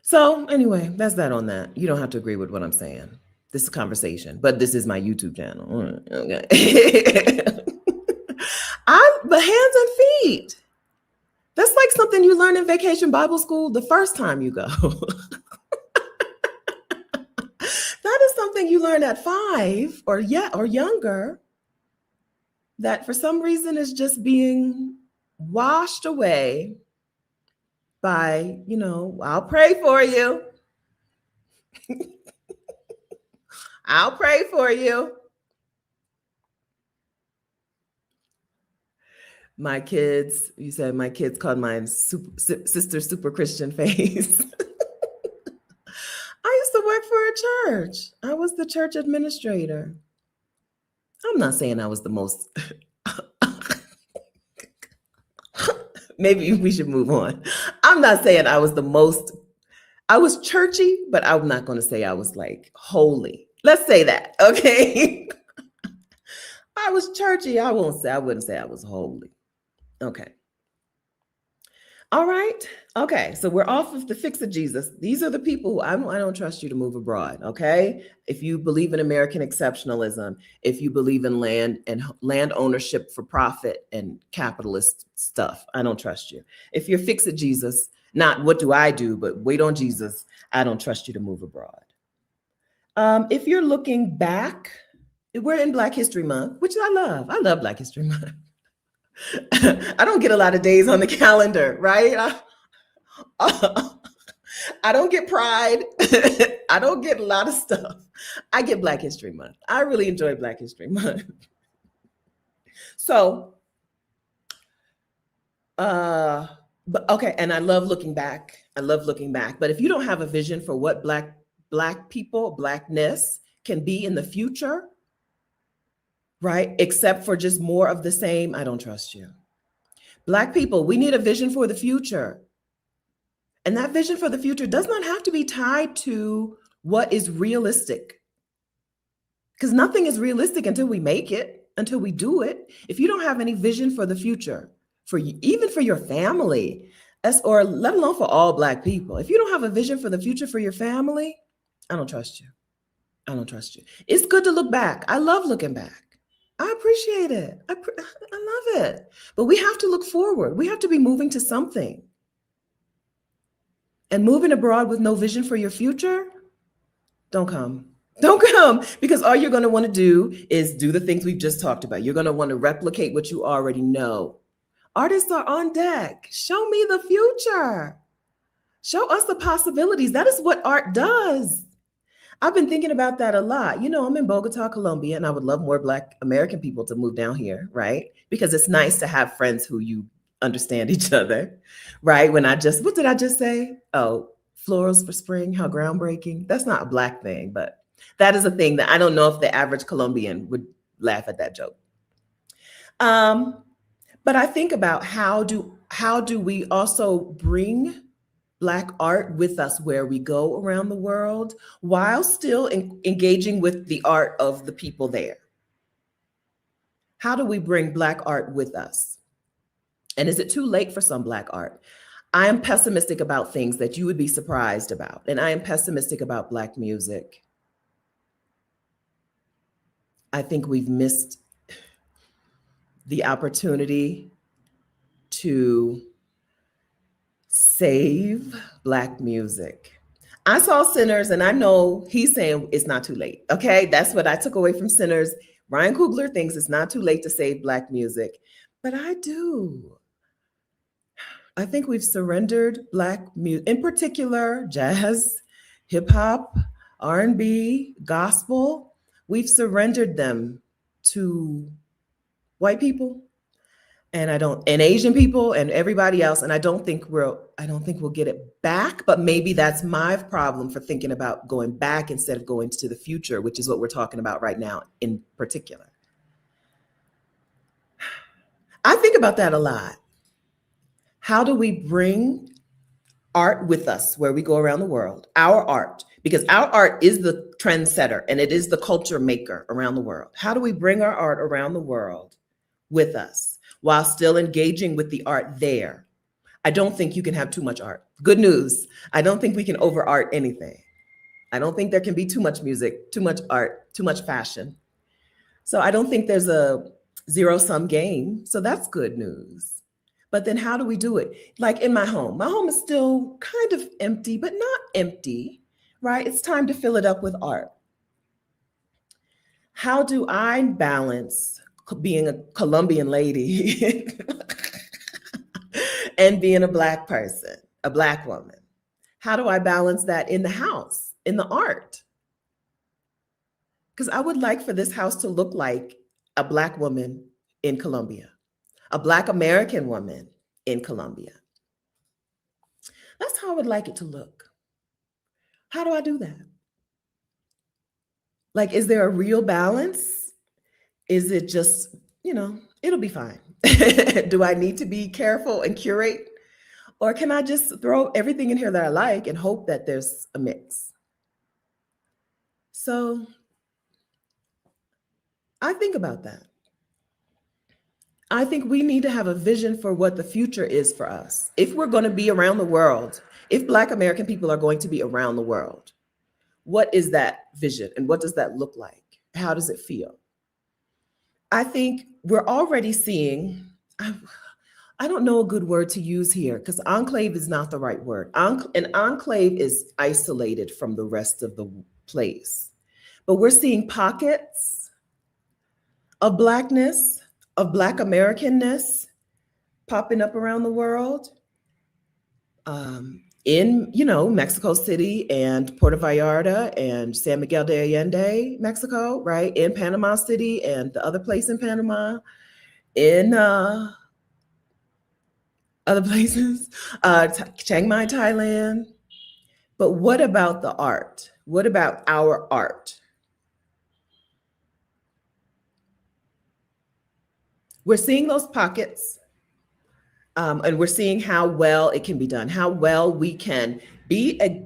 So anyway, that's that on that. You don't have to agree with what I'm saying. This is a conversation, but this is my YouTube channel. Okay. But hands and feet. That's like something you learn in vacation Bible school the first time you go. That is something you learn at 5 or younger, that for some reason is just being washed away by, I'll pray for you. I'll pray for you. My kids, you said my kids called mine sister super Christian face. I used to work for a church. I was the church administrator. I'm not saying I was the most, maybe we should move on. I'm not saying I was the most, I was churchy, but I'm not going to say I was like holy. Let's say that, okay? I was churchy. I wouldn't say I was holy. Okay. All right. Okay. So we're off of the fix of Jesus. These are the people who I don't trust you to move abroad. Okay. If you believe in American exceptionalism, if you believe in land ownership for profit and capitalist stuff, I don't trust you. If you're fix of Jesus, not what do I do, but wait on Jesus, I don't trust you to move abroad. If you're looking back, we're in Black History Month, which I love. I love Black History Month. I don't get a lot of days on the calendar, right? I don't get Pride. I don't get a lot of stuff. I get Black History Month. I really enjoy Black History Month. So, but okay, and I love looking back. But if you don't have a vision for what Black people, Blackness can be in the future, right? Except for just more of the same, I don't trust you. Black people, we need a vision for the future. And that vision for the future does not have to be tied to what is realistic. Because nothing is realistic until we make it, until we do it. If you don't have any vision for the future, even for your family, or let alone for all Black people, if you don't have a vision for the future for your family, I don't trust you. I don't trust you. It's good to look back. I love looking back. I appreciate it. I love it. But we have to look forward. We have to be moving to something. And moving abroad with no vision for your future, don't come. Don't come, because all you're going to want to do is do the things we've just talked about. You're going to want to replicate what you already know. Artists are on deck. Show me the future. Show us the possibilities. That is what art does. I've been thinking about that a lot. I'm in Bogota, Colombia, and I would love more Black American people to move down here, right? Because it's nice to have friends who you understand each other, right? What did I just say? Oh, florals for spring, how groundbreaking. That's not a Black thing, but that is a thing that I don't know if the average Colombian would laugh at that joke. But I think about how do we also bring Black art with us where we go around the world while still engaging with the art of the people there? How do we bring Black art with us? And is it too late for some Black art? I am pessimistic about things that you would be surprised about. And I am pessimistic about Black music. I think we've missed the opportunity to save Black music. I saw Sinners, and I know he's saying it's not too late. Okay, that's what I took away from Sinners. Ryan Coogler thinks it's not too late to save Black music, but I do. I think we've surrendered Black music, in particular, jazz, hip hop, R&B, gospel. We've surrendered them to white people. And and Asian people and everybody else, and I don't think we'll get it back, but maybe that's my problem for thinking about going back instead of going to the future, which is what we're talking about right now in particular. I think about that a lot. How do we bring art with us where we go around the world? Our art, because our art is the trendsetter and it is the culture maker around the world. How do we bring our art around the world with us while still engaging with the art there? I don't think you can have too much art. Good news. I don't think we can over art anything. I don't think there can be too much music, too much art, too much fashion. So I don't think there's a zero sum game. So that's good news. But then how do we do it? Like in my home is still kind of empty, but not empty, right? It's time to fill it up with art. How do I balance being a Colombian lady and being a Black person, a Black woman? How do I balance that in the house, in the art? Because I would like for this house to look like a Black woman in Colombia, a Black American woman in Colombia. That's how I would like it to look. How do I do that? Like, is there a real balance? Is it just, it'll be fine? Do I need to be careful and curate? Or can I just throw everything in here that I like and hope that there's a mix? So I think about that. I think we need to have a vision for what the future is for us. If we're going to be around the world, if Black American people are going to be around the world, what is that vision and what does that look like? How does it feel? I think we're already seeing, I don't know a good word to use here because enclave is not the right word. An enclave is isolated from the rest of the place. But we're seeing pockets of Blackness, of Black Americanness popping up around the world. In, Mexico City and Puerto Vallarta and San Miguel de Allende, Mexico, right? In Panama City and the other place in Panama, in other places, Chiang Mai, Thailand. But what about the art? What about our art? We're seeing those pockets. And we're seeing how well it can be done, how well we can be a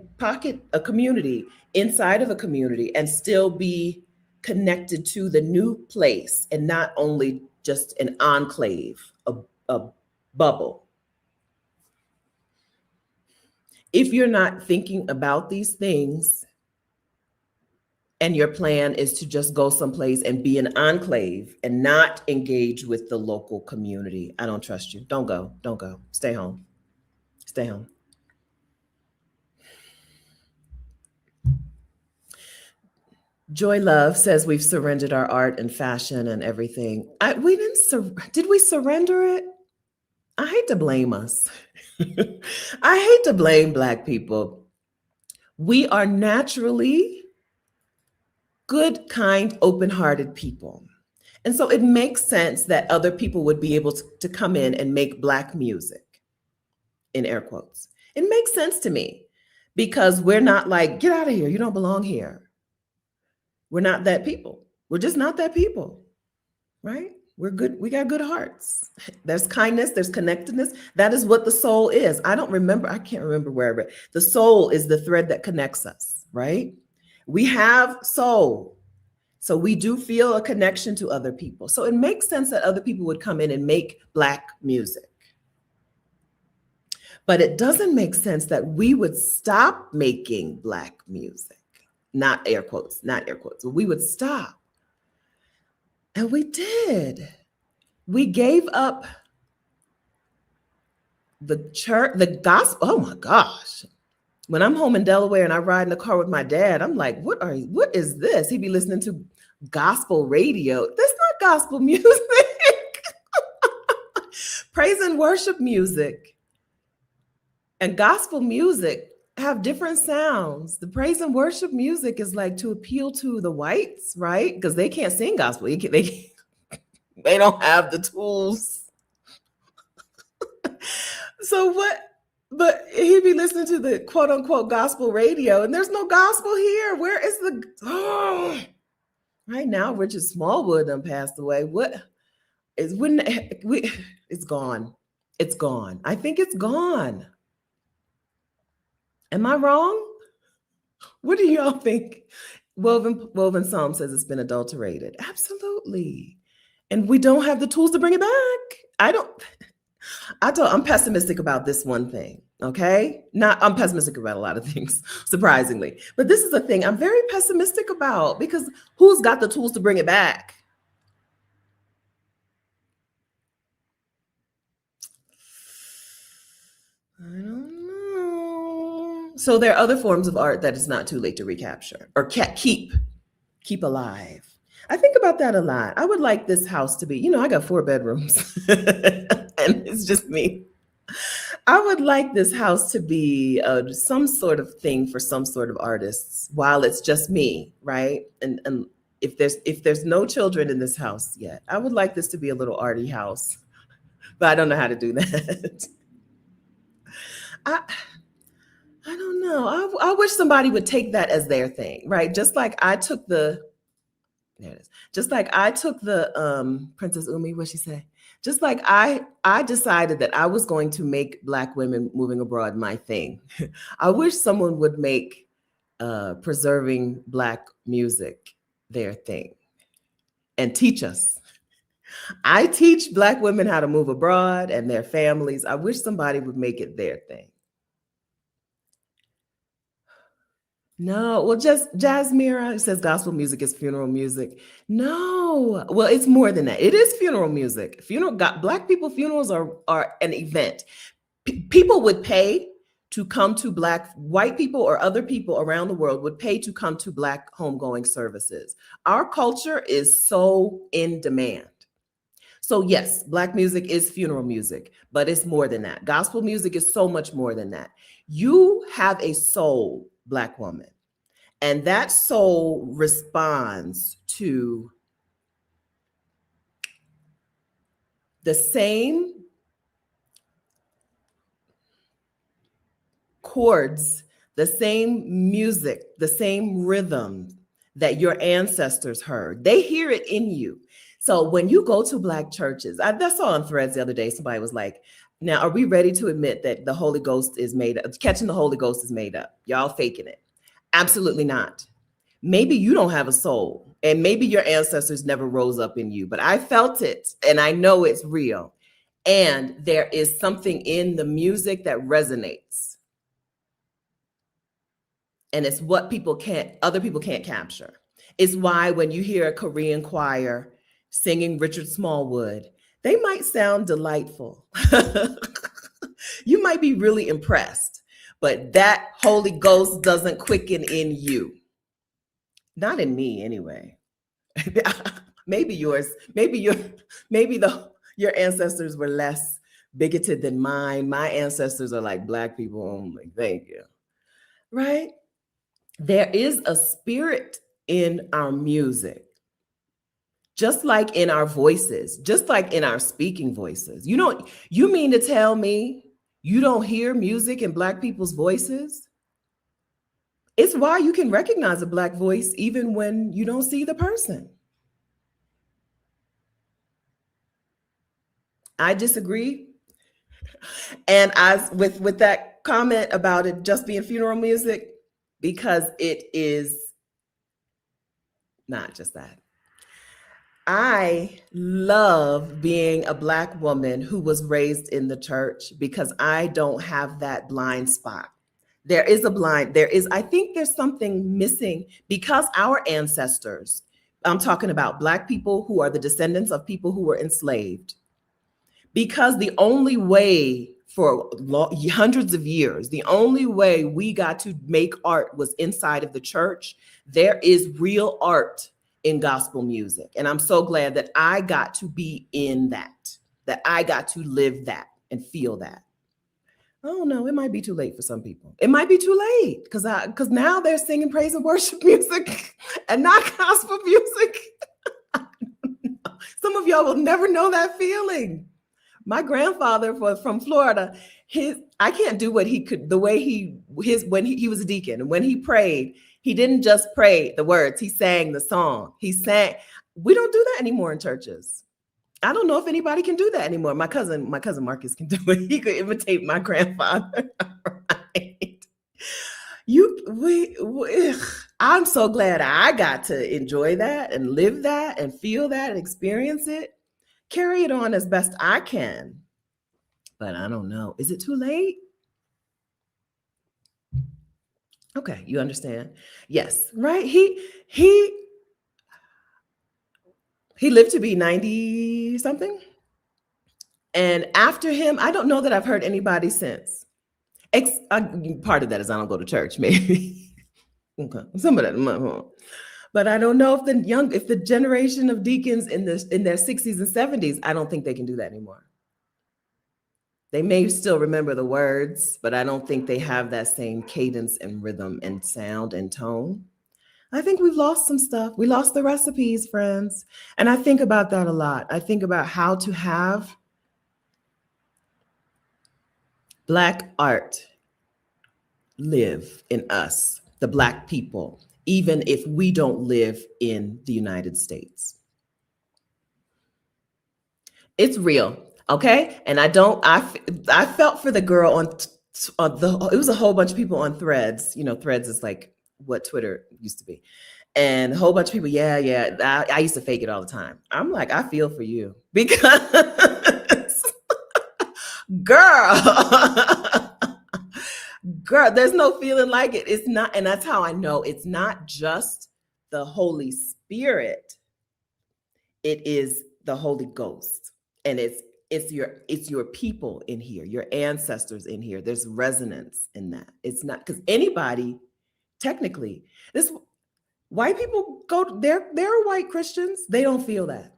community inside of a community and still be connected to the new place and not only just an enclave, a bubble. If you're not thinking about these things and your plan is to just go someplace and be an enclave and not engage with the local community, I don't trust you. Don't go. Stay home. Stay home. Joy Love says we've surrendered our art and fashion and everything. Did we surrender it? I hate to blame us. I hate to blame Black people. We are naturally good, kind, open-hearted people. And so it makes sense that other people would be able to come in and make Black music, in air quotes. It makes sense to me because we're not like, get out of here, you don't belong here. We're not that people. We're just not that people, right? We're good. We got good hearts. There's kindness, there's connectedness. That is what the soul is. I can't remember where I read. The soul is the thread that connects us, right? We have soul. So we do feel a connection to other people. So it makes sense that other people would come in and make Black music. But it doesn't make sense that we would stop making Black music. Not air quotes, but we would stop. And we did. We gave up the church, the gospel. Oh my gosh. When I'm home in Delaware and I ride in the car with my dad, I'm like, what is this? He'd be listening to gospel radio. That's not gospel music. Praise and worship music and gospel music have different sounds. The praise and worship music is like to appeal to the whites, right? Because they can't sing gospel. They don't have the tools So what? But he'd be listening to the quote unquote gospel radio, and there's no gospel here. Where is the? Oh, right now, Richard Smallwood done passed away. What is when we? It's gone. It's gone. I think it's gone. Am I wrong? What do y'all think? Woven Psalm says it's been adulterated. Absolutely. And we don't have the tools to bring it back. I'm pessimistic about this one thing. Okay. I'm pessimistic about a lot of things, surprisingly. But this is a thing I'm very pessimistic about because who's got the tools to bring it back? I don't know. So there are other forms of art that it's not too late to recapture or keep alive. I think about that a lot. I would like this house to be, I got 4 bedrooms and it's just me. I would like this house to be some sort of thing for some sort of artists while it's just me, right? And if there's no children in this house yet, I would like this to be a little arty house, but I don't know how to do that. I don't know. I wish somebody would take that as their thing, right? Just like I took the there it is. Just like I took the Princess Umi, what she say? Just like I decided that I was going to make Black women moving abroad my thing. I wish someone would make preserving Black music their thing and teach us. I teach Black women how to move abroad and their families. I wish somebody would make it their thing. No, well, just Jasmira says gospel music is funeral music. No, well, it's more than that. It is funeral music. Black people funerals are an event. People would pay to come to white people or other people around the world would pay to come to Black homegoing services. Our culture is so in demand. So yes, Black music is funeral music, but it's more than that. Gospel music is so much more than that. You have a soul, Black woman, and that soul responds to the same chords, the same music, the same rhythm that your ancestors heard. They hear it in you. So when you go to Black churches, I saw on Threads the other day, somebody was like, now, are we ready to admit that the Holy Ghost is made up? Catching the Holy Ghost is made up. Y'all faking it. Absolutely not. Maybe you don't have a soul and maybe your ancestors never rose up in you, but I felt it and I know it's real. And there is something in the music that resonates. And it's what other people can't capture. It's why when you hear a Korean choir singing Richard Smallwood, they might sound delightful. You might be really impressed, but that Holy Ghost doesn't quicken in you. Not in me anyway. Maybe yours, your ancestors were less bigoted than mine. My ancestors are like Black people only. Thank you. Right? There is a spirit in our music. Just like in our voices, just like in our speaking voices. You mean to tell me you don't hear music in Black people's voices? It's why you can recognize a Black voice even when you don't see the person. I disagree. And with that comment about it just being funeral music, because it is not just that. I love being a Black woman who was raised in the church because I don't have that blind spot. I think there's something missing because our ancestors, I'm talking about Black people who are the descendants of people who were enslaved, because the only way for hundreds of years, the only way we got to make art was inside of the church. There is real art in gospel music. And I'm so glad that I got to be in that I got to live that and feel that. Oh no, it might be too late for some people. It might be too late because now they're singing praise and worship music and not gospel music. Some of y'all will never know that feeling. My grandfather was from Florida. I can't do what he could, the way when he was a deacon and when he prayed, he didn't just pray the words, he sang the song. He sang. We don't do that anymore in churches. I don't know if anybody can do that anymore. My cousin Marcus can do it. He could imitate my grandfather. Right? I'm so glad I got to enjoy that and live that and feel that and experience it. Carry it on as best I can. But I don't know. Is it too late? Okay, you understand? Yes, right? He lived to be 90 something. And after him, I don't know that I've heard anybody since. Part of that is I don't go to church, maybe. Okay, some of that. But I don't know if the generation of deacons in their 60s and 70s, I don't think they can do that anymore. They may still remember the words, but I don't think they have that same cadence and rhythm and sound and tone. I think we've lost some stuff. We lost the recipes, friends. And I think about that a lot. I think about how to have Black art live in us, the Black people, even if we don't live in the United States. It's real, okay? And I felt for the girl it was a whole bunch of people on Threads. You know, Threads is like what Twitter used to be. And a whole bunch of people, I used to fake it all the time. I'm like, I feel for you because girl, there's no feeling like it. It's not, and that's how I know it's not just the Holy Spirit. It is the Holy Ghost. And it's your people in here, your ancestors in here. There's resonance in that. It's not because anybody, technically, white people they're white Christians. They don't feel that.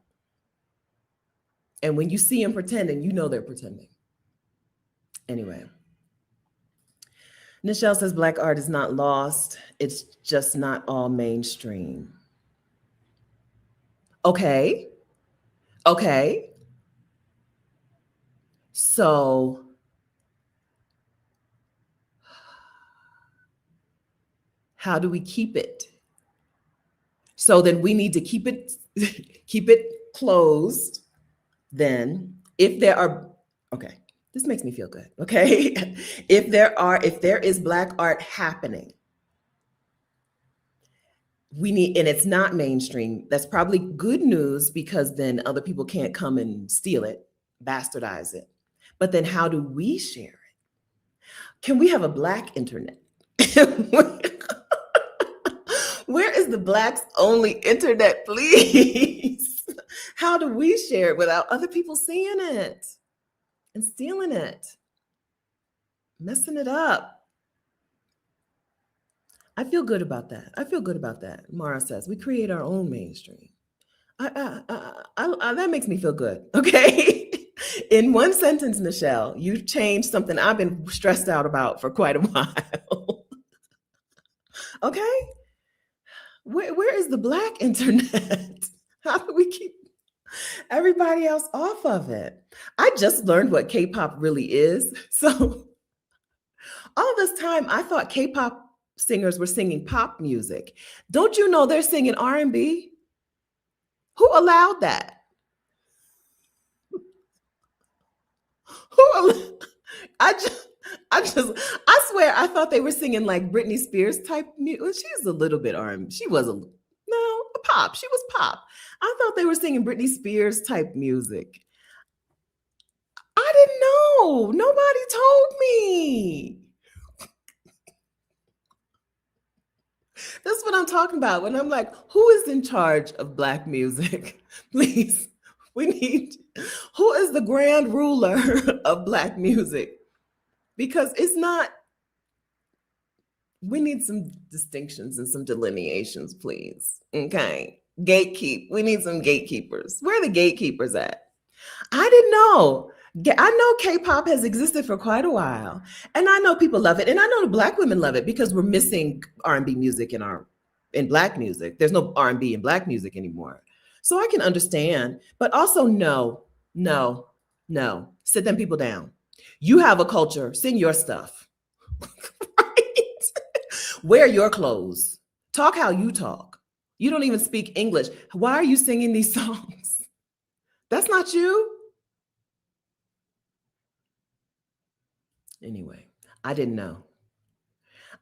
And when you see them pretending, you know they're pretending. Anyway. Nichelle says Black art is not lost. It's just not all mainstream. Okay. So how do we keep it? So then we need to keep it closed. Then if there are, okay, this makes me feel good. Okay. If there is Black art happening, and it's not mainstream, that's probably good news because then other people can't come and steal it, bastardize it. But then how do we share it? Can we have a Black internet? Where is the Blacks only internet, please? How do we share it without other people seeing it and stealing it, messing it up? I feel good about that. Mara says we create our own mainstream. That makes me feel good. Okay. In one sentence, Nichelle, you've changed something I've been stressed out about for quite a while. Okay. Where is the Black internet? How do we keep everybody else off of it? I just learned what K-pop really is. So all this time, I thought K-pop singers were singing pop music. Don't you know they're singing R&B? Who allowed that? I swear I thought they were singing like Britney Spears type music. She's a little bit R&B. She was a pop. She was pop. I thought they were singing Britney Spears type music. I didn't know. Nobody told me. That's what I'm talking about. When I'm like, who is in charge of Black music? Please, who is the grand ruler of Black music? Because it's not, we need some distinctions and some delineations, please. Okay. We need some gatekeepers. Where are the gatekeepers at? I didn't know. I know K-pop has existed for quite a while, and I know people love it, and I know the Black women love it because we're missing R&B music in Black music. There's no R&B in Black music anymore, so I can understand. But also, no, sit them people down. You have a culture, sing your stuff. Right? Wear your clothes. Talk how you talk. You don't even speak English. Why are you singing these songs? That's not you. Anyway, I didn't know.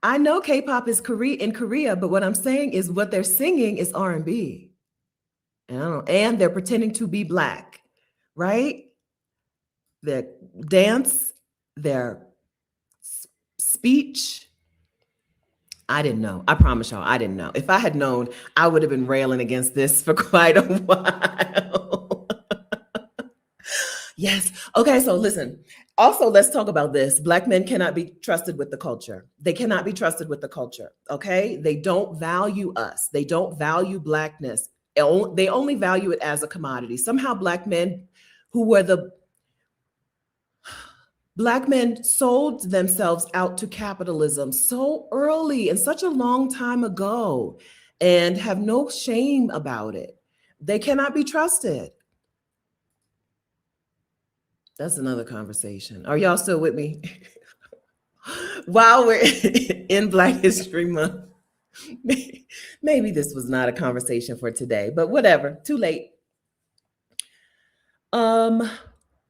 I know K-pop is in Korea, but what I'm saying is what they're singing is R&B. And they're pretending to be black, right? Their dance, their speech. I didn't know. I promise y'all, I didn't know. If I had known, I would have been railing against this for quite a while. Yes. Okay. So listen, also, let's talk about this. Black men cannot be trusted with the culture. They cannot be trusted with the culture. Okay. They don't value us, they don't value blackness. They only value it as a commodity. Somehow, Black men sold themselves out to capitalism so early and such a long time ago and have no shame about it. They cannot be trusted. That's another conversation. Are y'all still with me? While we're in Black History Month, maybe this was not a conversation for today, but whatever, too late. Um,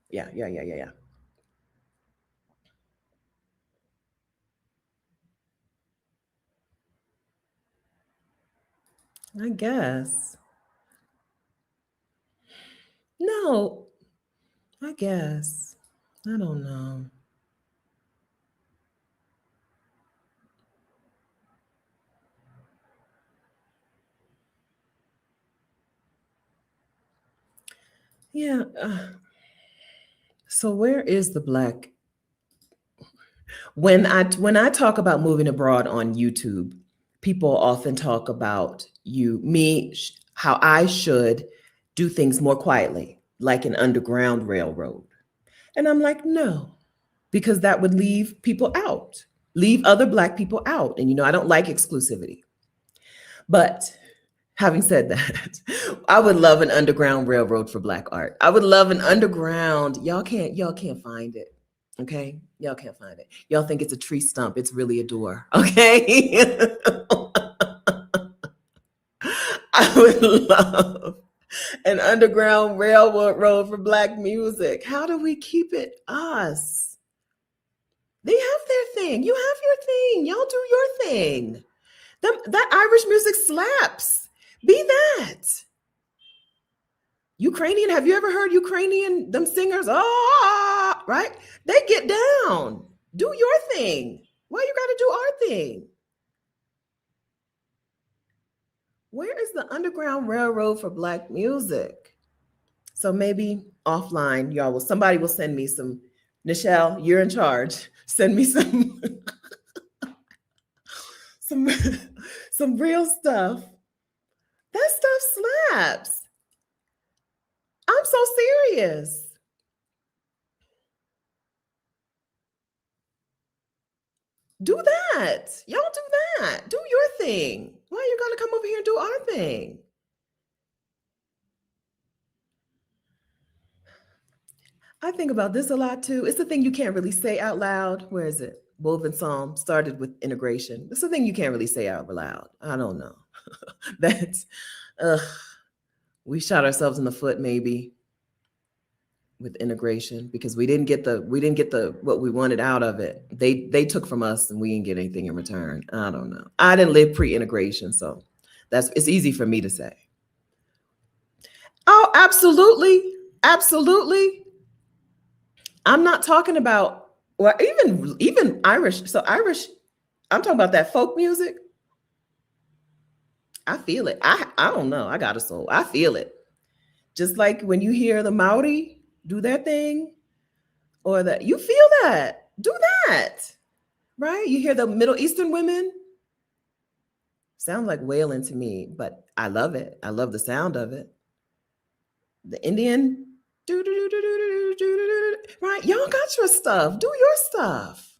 yeah. I guess. No, I guess. I don't know. Yeah. So where is the black? When I talk about moving abroad on YouTube, people often talk about how I should do things more quietly, like an underground railroad. And I'm like, no, because that would leave people out, leave other black people out. And I don't like exclusivity. But having said that, I would love an underground railroad for black art. I would love an underground. Y'all can't find it. Okay? Y'all can't find it. Y'all think it's a tree stump. It's really a door. Okay? I would love an underground railroad for black music. How do we keep it us? They have their thing. You have your thing. Y'all do your thing. That Irish music slaps. Be that. Ukrainian, have you ever heard Ukrainian, them singers? Ah, right? They get down. Do your thing. Why you got to do our thing? Where is the Underground Railroad for black music? So maybe offline, somebody will send me some. Nichelle, you're in charge. Send me some some real stuff. That stuff slaps. I'm so serious. Do that. Y'all do that. Do your thing. Why are you gonna come over here and do our thing? I think about this a lot too. It's the thing you can't really say out loud. Where is it? Woven Psalm started with integration. It's the thing you can't really say out loud. I don't know. That's we shot ourselves in the foot maybe with integration because we didn't get the what we wanted out of it. They took from us and we didn't get anything in return. I don't know. I didn't live pre-integration, so it's easy for me to say. Oh, absolutely. Absolutely. I'm not talking about, well, even Irish. So Irish, I'm talking about that folk music. I feel it. I don't know. I got a soul. I feel it. Just like when you hear the Maori do their thing, or that you feel that. Do that. Right? You hear the Middle Eastern women. Sound like wailing to me, but I love it. I love the sound of it. The Indian, right? Y'all got your stuff. Do your stuff.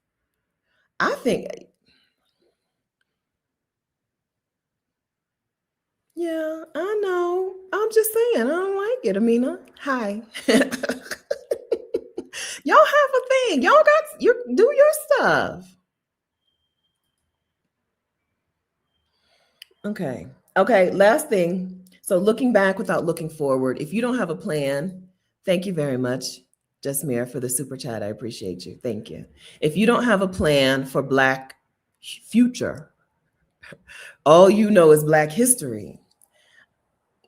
I think, yeah, I know. I'm just saying, I don't like it, Amina. Hi. Y'all have a thing. Y'all got you do your stuff. Okay. Okay. Last thing. So looking back without looking forward. If you don't have a plan, thank you very much, Jasmine, for the super chat. I appreciate you. Thank you. If you don't have a plan for Black future, all you know is Black history,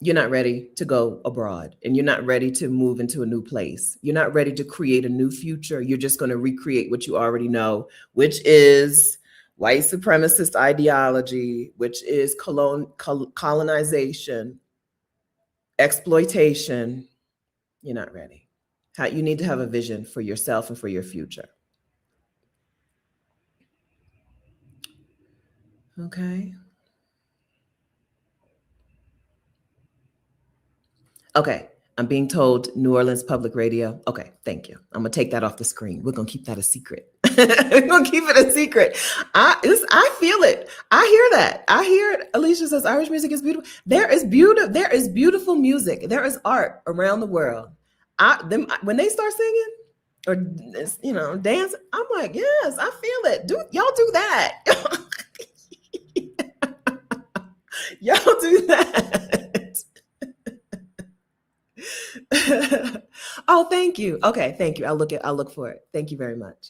you're not ready to go abroad and you're not ready to move into a new place. You're not ready to create a new future. You're just going to recreate what you already know, which is white supremacist ideology, which is colonization, exploitation. You're not ready. You need to have a vision for yourself and for your future. Okay. Okay. I'm being told New Orleans Public Radio. Okay, thank you. I'm gonna take that off the screen. We're gonna keep that a secret. We're gonna keep it a secret. I feel it. I hear that. I hear it. Alicia says Irish music is beautiful. There is beautiful music. There is art around the world. When they start singing or dance, I'm like, yes, I feel it. Y'all do that. Y'all do that. Oh, thank you. Okay, thank you. I'll look for it. Thank you very much.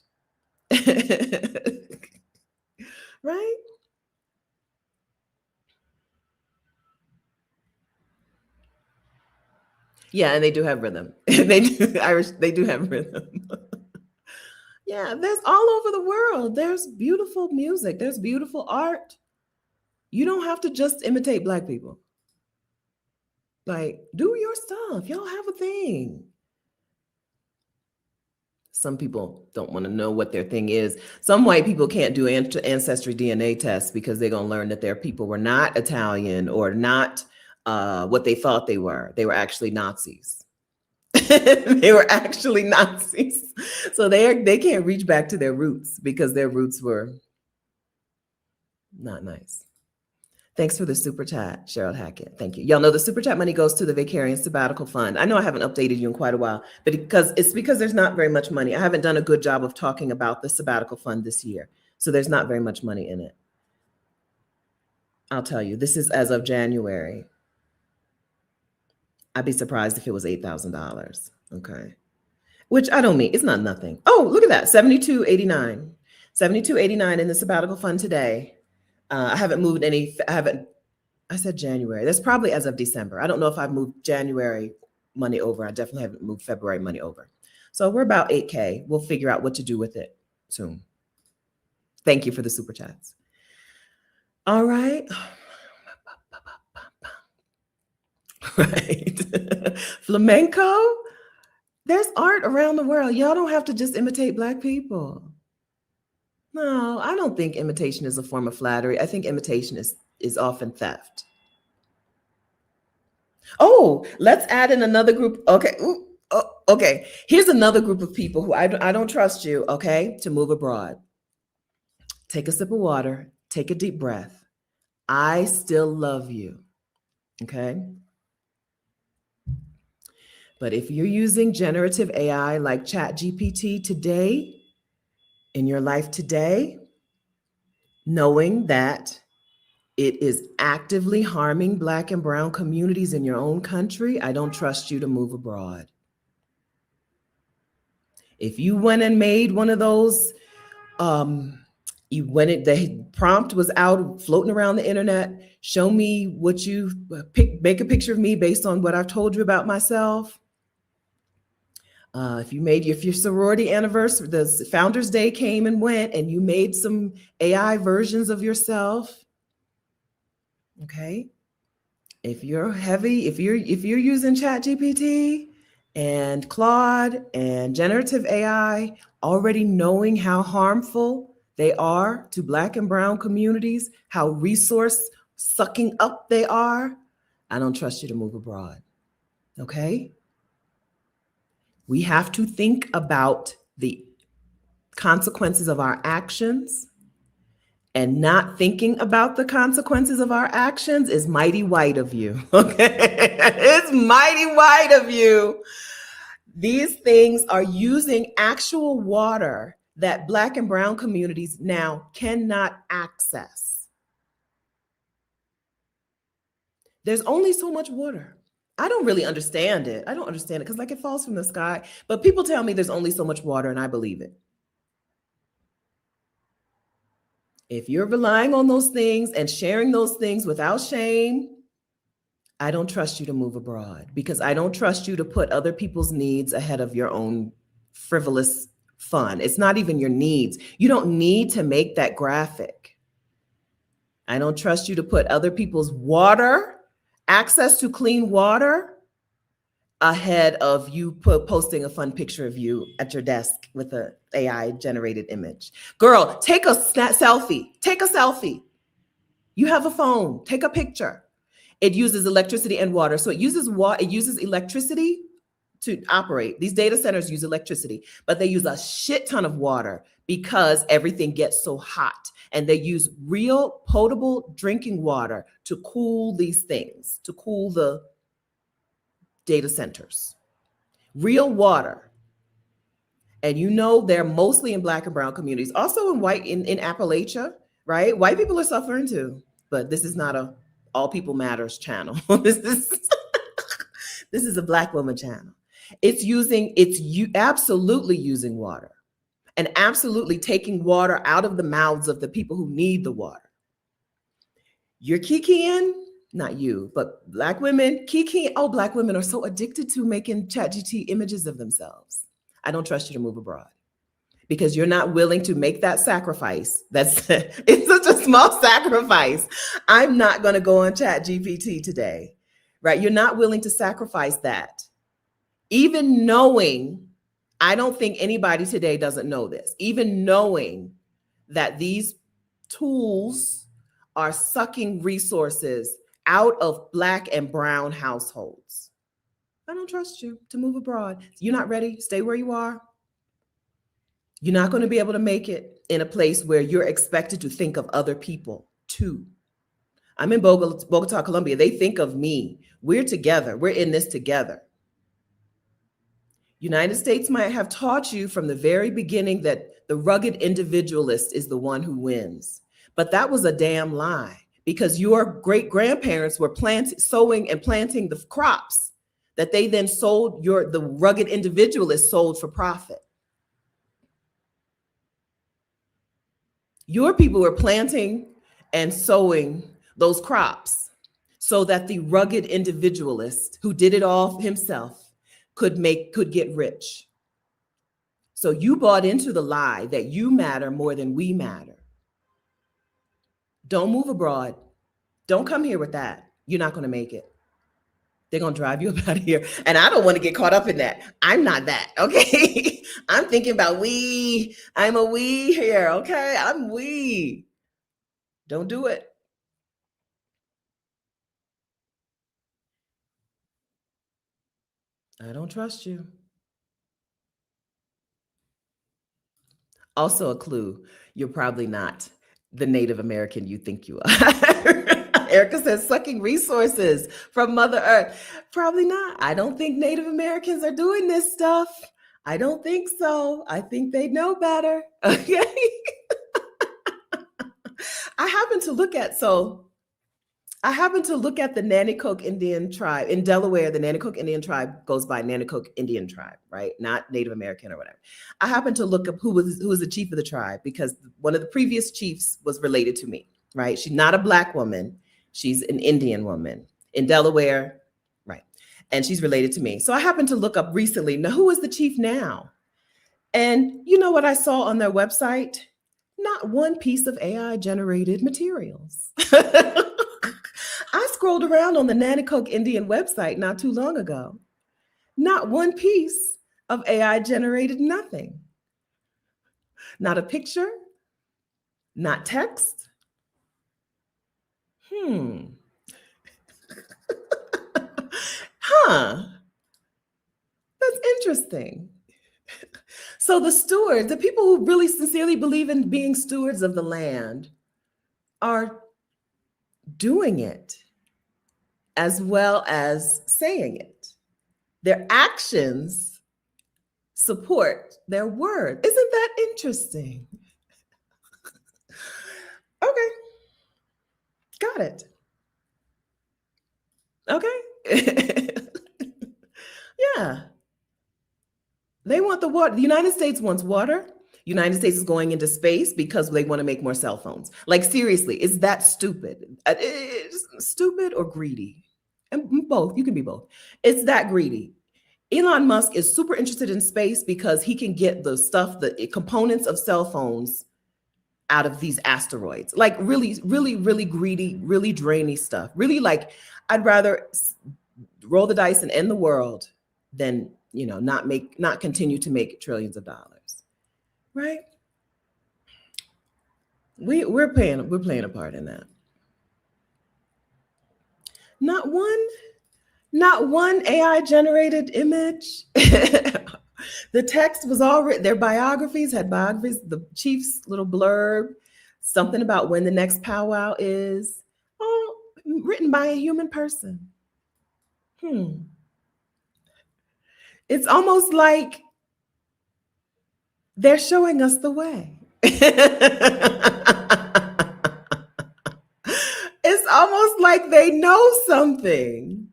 Right? Yeah, and they do have rhythm. They do have rhythm. Yeah, there's all over the world. There's beautiful music. There's beautiful art. You don't have to just imitate Black people. Like, do your stuff. Y'all have a thing. Some people don't want to know what their thing is. Some white people can't do ancestry DNA tests because they're going to learn that their people were not Italian or not what they thought they were. They were actually Nazis. They were actually Nazis. So they can't reach back to their roots because their roots were not nice. Thanks for the super chat, Cheryl Hackett. Thank you. Y'all know the super chat money goes to the Vicarian Sabbatical Fund. I know I haven't updated you in quite a while, but because there's not very much money. I haven't done a good job of talking about the Sabbatical Fund this year. So there's not very much money in it. I'll tell you, this is as of January. I'd be surprised if it was $8,000. Okay. Which I don't mean, it's not nothing. Oh, look at that, $72.89. $72.89 in the Sabbatical Fund today. I haven't moved any, I said January. That's probably as of December. I don't know if I've moved January money over. I definitely haven't moved February money over. So we're about 8K. We'll figure out what to do with it soon. Thank you for the super chats. All right. Right. Flamenco. There's art around the world. Y'all don't have to just imitate Black people. No, I don't think imitation is a form of flattery. I think imitation is often theft. Oh, let's add in another group. Okay. Ooh, oh, okay. Here's another group of people who I don't trust you, okay, to move abroad. Take a sip of water. Take a deep breath. I still love you, okay? But if you're using generative AI like ChatGPT today, in your life today, knowing that it is actively harming Black and brown communities in your own country, I don't trust you to move abroad. If you went and made one of those, the prompt was out floating around the internet, show me what you make a picture of me based on what I've told you about myself. If your sorority anniversary, the Founders Day came and went, and you made some AI versions of yourself, okay. If you're using ChatGPT and Claude and generative AI, already knowing how harmful they are to Black and brown communities, how resource sucking up they are, I don't trust you to move abroad, okay? We have to think about the consequences of our actions, and not thinking about the consequences of our actions is mighty white of you, okay? It's mighty white of you. These things are using actual water that Black and brown communities now cannot access. There's only so much water. I don't really understand it. I don't understand it because, like, it falls from the sky. But people tell me there's only so much water, and I believe it. If you're relying on those things and sharing those things without shame, I don't trust you to move abroad because I don't trust you to put other people's needs ahead of your own frivolous fun. It's not even your needs. You don't need to make that graphic. I don't trust you to put other people's water, access to clean water, ahead of you posting a fun picture of you at your desk with an AI generated image. Girl, take a selfie. Take a selfie. You have a phone. Take a picture. It uses electricity and water. So it uses electricity to operate. These data centers use electricity, but they use a shit ton of water because everything gets so hot. And they use real potable drinking water to cool these things, to cool the data centers. Real water. And you know they're mostly in Black and brown communities, also in Appalachia, right? White people are suffering too, but this is not a all people matters channel. this is a Black woman channel. Absolutely using water and absolutely taking water out of the mouths of the people who need the water. You're kikiing, not you, but Black women, kikiing. Oh, Black women are so addicted to making ChatGPT images of themselves. I don't trust you to move abroad because you're not willing to make that sacrifice. It's such a small sacrifice. I'm not going to go on ChatGPT today, right? You're not willing to sacrifice that. Even knowing, I don't think anybody today doesn't know this, even knowing that these tools are sucking resources out of Black and brown households. I don't trust you to move abroad. You're not ready. Stay where you are. You're not going to be able to make it in a place where you're expected to think of other people too. I'm in Bogota, Colombia. They think of me. We're together. We're in this together. United States might have taught you from the very beginning that the rugged individualist is the one who wins. But that was a damn lie because your great grandparents were sowing and planting the crops that they then sold, the rugged individualist sold for profit. Your people were planting and sowing those crops so that the rugged individualist who did it all himself could get rich. So you bought into the lie that you matter more than we matter. Don't move abroad. Don't come here with that. You're not going to make it. They're going to drive you up out of here. And I don't want to get caught up in that. I'm not that. Okay. I'm thinking about we. I'm a we here. Okay. I'm we. Don't do it. I don't trust you. Also, a clue, you're probably not the Native American you think you are. Erica says, sucking resources from Mother Earth. Probably not. I don't think Native Americans are doing this stuff. I don't think so. I think they know better. Okay. I happen to look at the Nanticoke Indian tribe in Delaware. The Nanticoke Indian tribe goes by Nanticoke Indian tribe, right? Not Native American or whatever. I happened to look up who was the chief of the tribe because one of the previous chiefs was related to me, right? She's not a Black woman. She's an Indian woman in Delaware, right? And she's related to me. So I happened to look up recently, now who is the chief now? And you know what I saw on their website? Not one piece of AI generated materials. I scrolled around on the Nanticoke Indian website not too long ago. Not one piece of AI generated nothing. Not a picture, not text. Huh. That's interesting. So the stewards, the people who really sincerely believe in being stewards of the land, are doing it as well as saying it. Their actions support their word. Isn't that interesting? Okay, got it. Okay. Yeah. They want the water. The United States wants water. United States is going into space because they want to make more cell phones. Like, seriously, is that stupid? It's stupid or greedy? And both. You can be both. It's that greedy. Elon Musk is super interested in space because he can get the stuff, the components of cell phones out of these asteroids. Like, really, really, really greedy, really drainy stuff. Really, like, I'd rather roll the dice and end the world than, not continue to make trillions of dollars. Right? We're playing a part in that. Not one AI generated image. The text was all written. Their biographies had biographies. The chief's little blurb, something about when the next powwow is, all written by a human person. It's almost like they're showing us the way. It's almost like they know something.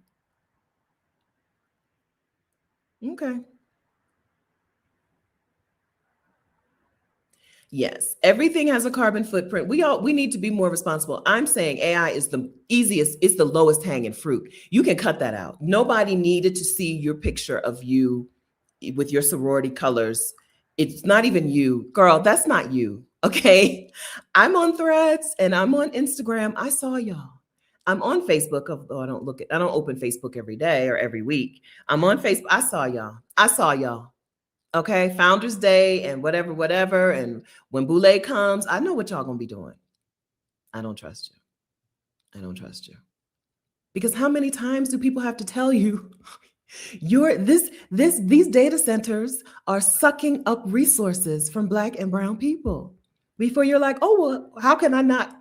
Okay. Yes, everything has a carbon footprint. We need to be more responsible. I'm saying AI is the easiest, it's the lowest hanging fruit. You can cut that out. Nobody needed to see your picture of you with your sorority colors. It's not even you. Girl, that's not you. Okay? I'm on Threads and I'm on Instagram. I saw y'all. I'm on Facebook, although I don't open Facebook every day or every week. I'm on Facebook. I saw y'all. Okay, Founders Day and whatever. And when Boulay comes, I know what y'all gonna be doing. I don't trust you. Because how many times do people have to tell you these data centers are sucking up resources from Black and brown people before you're like, oh, well, how can I not?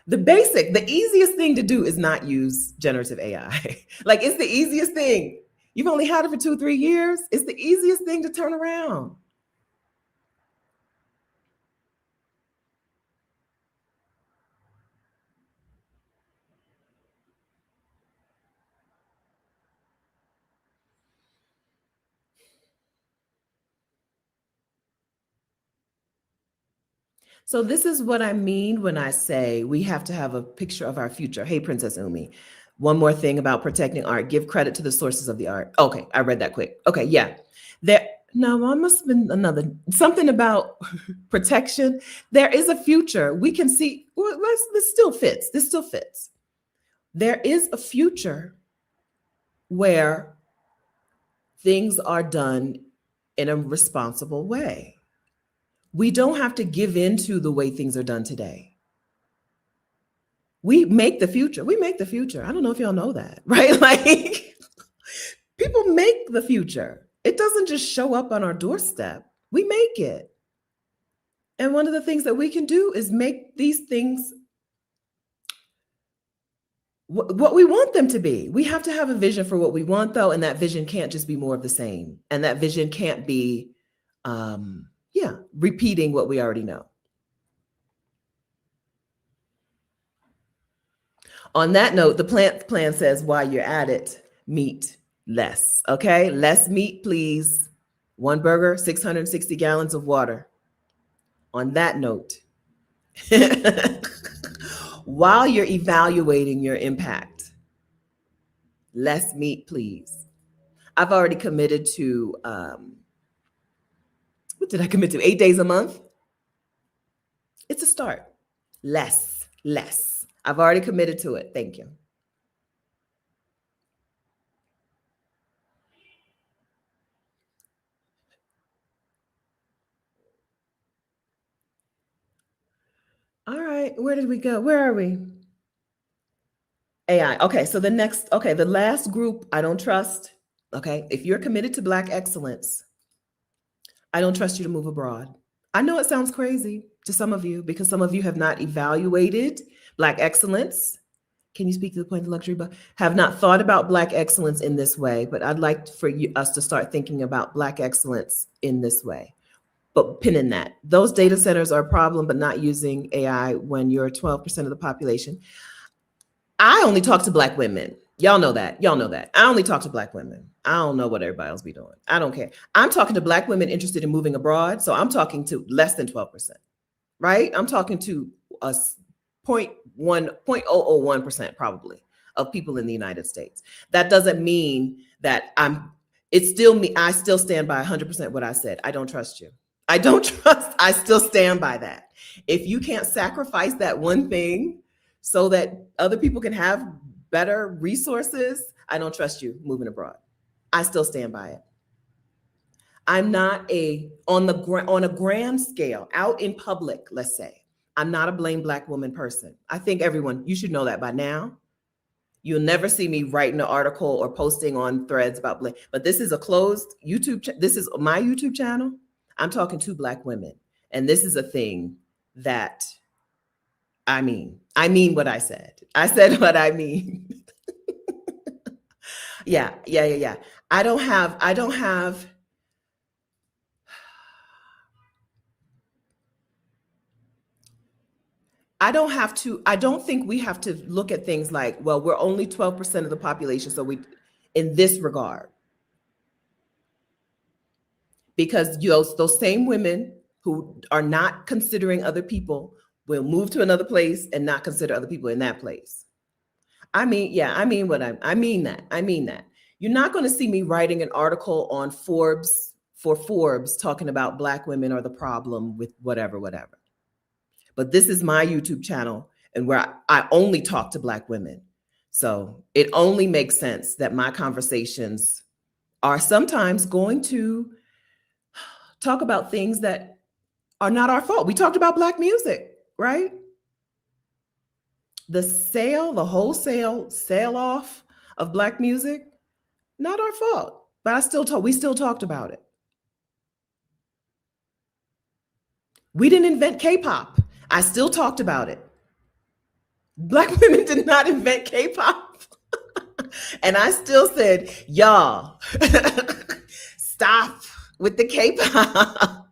The easiest thing to do is not use generative AI. Like, it's the easiest thing. You've only had it for 2-3 years. It's the easiest thing to turn around. So this is what I mean when I say we have to have a picture of our future. Hey, Princess Umi. One more thing about protecting art. Give credit to the sources of the art. Okay, I read that quick. Okay, yeah. I must have been another something about protection. There is a future. We can see. Well, this still fits. There is a future where things are done in a responsible way. We don't have to give in to the way things are done today. We make the future. I don't know if y'all know that, right? Like, people make the future. It doesn't just show up on our doorstep. We make it. And one of the things that we can do is make these things what we want them to be. We have to have a vision for what we want, though, and that vision can't just be more of the same. And that vision can't be, repeating what we already know. On that note, the plant plan says, while you're at it, meat less. Okay, less meat, please. One burger, 660 gallons of water. On that note, while you're evaluating your impact, less meat, please. I've already committed to, what did I commit to? 8 days a month? It's a start. Less. I've already committed to it. Thank you. All right, where did we go? Where are we? AI. Okay, so the last group I don't trust. Okay, if you're committed to Black excellence, I don't trust you to move abroad. I know it sounds crazy to some of you because some of you have not evaluated Black excellence. Can you speak to the point of the luxury bus? Have not thought about Black excellence in this way, but I'd like for us to start thinking about Black excellence in this way. But pin in that. Those data centers are a problem, but not using AI when you're 12% of the population. I only talk to Black women. Y'all know that. Y'all know that. I only talk to Black women. I don't know what everybody else be doing. I don't care. I'm talking to Black women interested in moving abroad. So I'm talking to less than 12%, right? I'm talking to a 0.1% probably of people in the United States. That doesn't mean that it's still me. I still stand by 100% what I said. I don't trust you. I don't trust. I still stand by that. If you can't sacrifice that one thing so that other people can have better resources, I don't trust you moving abroad. I still stand by it. I'm not on a grand scale, out in public, let's say, I'm not a blame Black woman person. I think you should know that by now. You'll never see me writing an article or posting on threads about blame, but this is a closed YouTube. This is my YouTube channel. I'm talking to Black women. And this is a thing that I mean what I said. I said what I mean. Yeah. I don't think we have to look at things like, well, we're only 12% of the population. So in this regard, because those same women who are not considering other people will move to another place and not consider other people in that place. I mean that. You're not going to see me writing an article on Forbes talking about Black women are the problem with whatever. But this is my YouTube channel and where I only talk to Black women. So it only makes sense that my conversations are sometimes going to talk about things that are not our fault. We talked about Black music, right? The wholesale sale off of Black music, not our fault. But we still talked about it. We didn't invent K-pop. I still talked about it. Black women did not invent K-pop. And I still said, y'all, stop with the K-pop.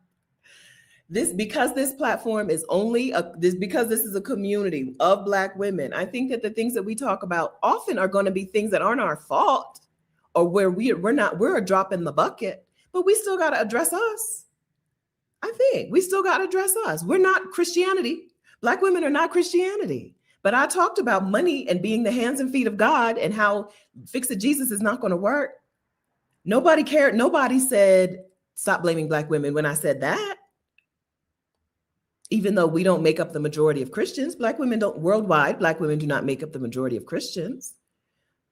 Because this platform is because this is a community of Black women, I think that the things that we talk about often are going to be things that aren't our fault or where we're a drop in the bucket, but we still got to address us. I think we still got to address us. We're not Christianity. Black women are not Christianity. But I talked about money and being the hands and feet of God and how fix-it Jesus is not going to work. Nobody cared. Nobody said, stop blaming Black women when I said that. Even though we don't make up the majority of Christians, Black women worldwide, Black women do not make up the majority of Christians,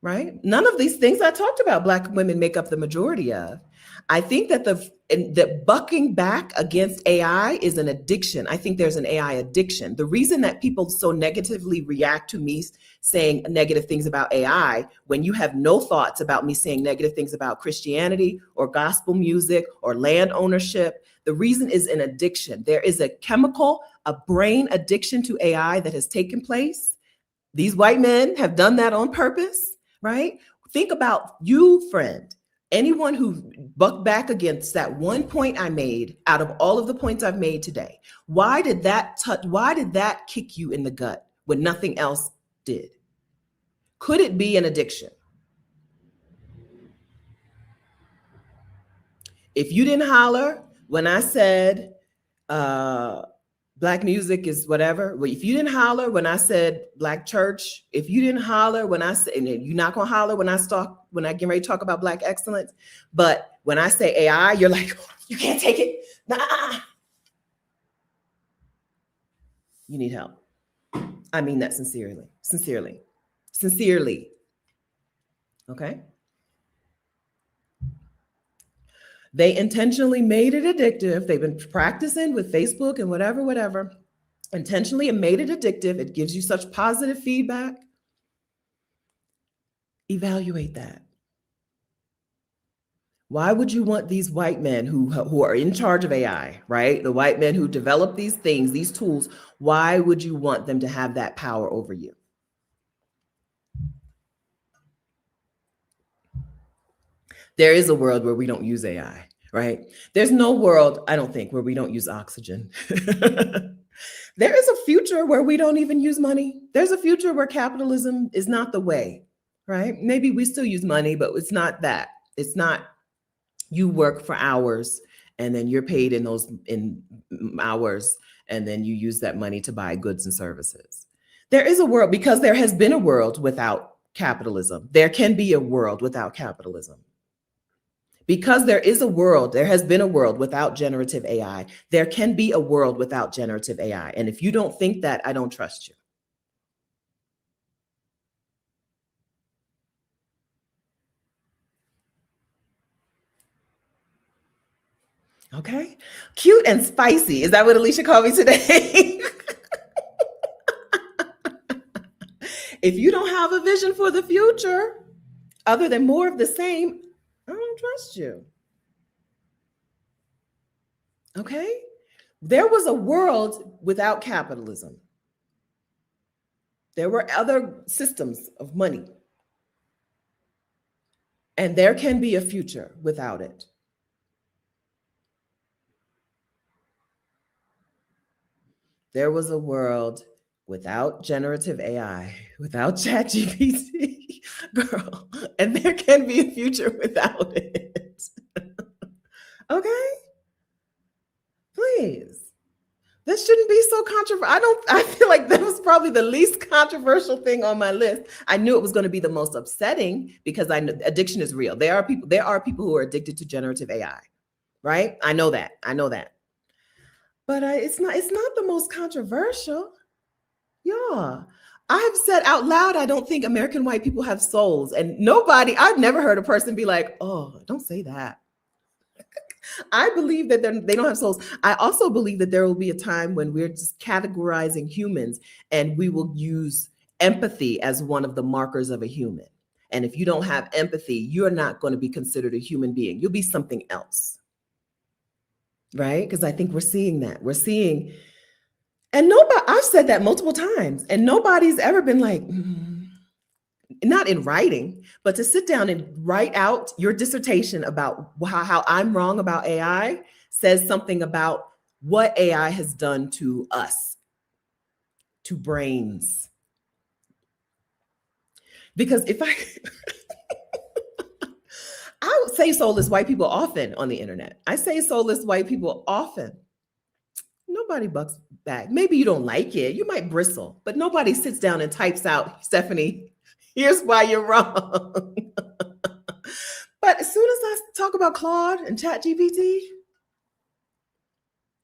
right? None of these things I talked about, Black women make up the majority of. I think that the bucking back against AI is an addiction. I think there's an AI addiction. The reason that people so negatively react to me saying negative things about AI, when you have no thoughts about me saying negative things about Christianity or gospel music or land ownership, the reason is an addiction. There is a brain addiction to AI that has taken place. These white men have done that on purpose, right? Think about you, friend. Anyone who bucked back against that one point I made out of all of the points I've made today, why did that kick you in the gut when nothing else did? Could it be an addiction? If you didn't holler when I said Black music is whatever, if you didn't holler when I said Black church, if you didn't holler when I said, and you're not gonna holler when I get ready to talk about Black excellence, but when I say AI, you're like, you can't take it. Nah. You need help. I mean that sincerely. Okay. They intentionally made it addictive. They've been practicing with Facebook and whatever, intentionally made it addictive. It gives you such positive feedback. Evaluate that. Why would you want these white men who are in charge of AI, right? The white men who develop these things, these tools, why would you want them to have that power over you? There is a world where we don't use AI, right? There's no world, I don't think, where we don't use oxygen. There is a future where we don't even use money. There's a future where capitalism is not the way, right? Maybe we still use money, but it's not that. It's not you work for hours and then you're paid in those in hours and then you use that money to buy goods and services. There is a world, because there has been a world without capitalism. There can be a world without capitalism. Because there is a world, there has been a world without generative AI. There can be a world without generative AI. And if you don't think that, I don't trust you. Okay. Cute and spicy. Is that what Alicia called me today? If you don't have a vision for the future, other than more of the same, I don't trust you. Okay. There was a world without capitalism. There were other systems of money. And there can be a future without it. There was a world without generative AI, without ChatGPT, girl, and there can be a future without it. Okay? Please. This shouldn't be so controversial. I feel like that was probably the least controversial thing on my list. I knew it was going to be the most upsetting because I know addiction is real. There are people who are addicted to generative AI, right? I know that. But it's not the most controversial. Yeah. I have said out loud, I don't think American white people have souls. And I've never heard a person be like, oh, don't say that. I believe that they don't have souls. I also believe that there will be a time when we're just categorizing humans and we will use empathy as one of the markers of a human. And if you don't have empathy, you're not going to be considered a human being. You'll be something else. Right? Because I think we're seeing that. And I've said that multiple times, and nobody's ever been like, not in writing, but to sit down and write out your dissertation about how I'm wrong about AI says something about what AI has done to us, to brains. Because if I would say soulless white people often on the internet. I say soulless white people often. Nobody bucks back. Maybe you don't like it. You might bristle, but nobody sits down and types out, Stephanie, here's why you're wrong. But as soon as I talk about Claude and ChatGPT,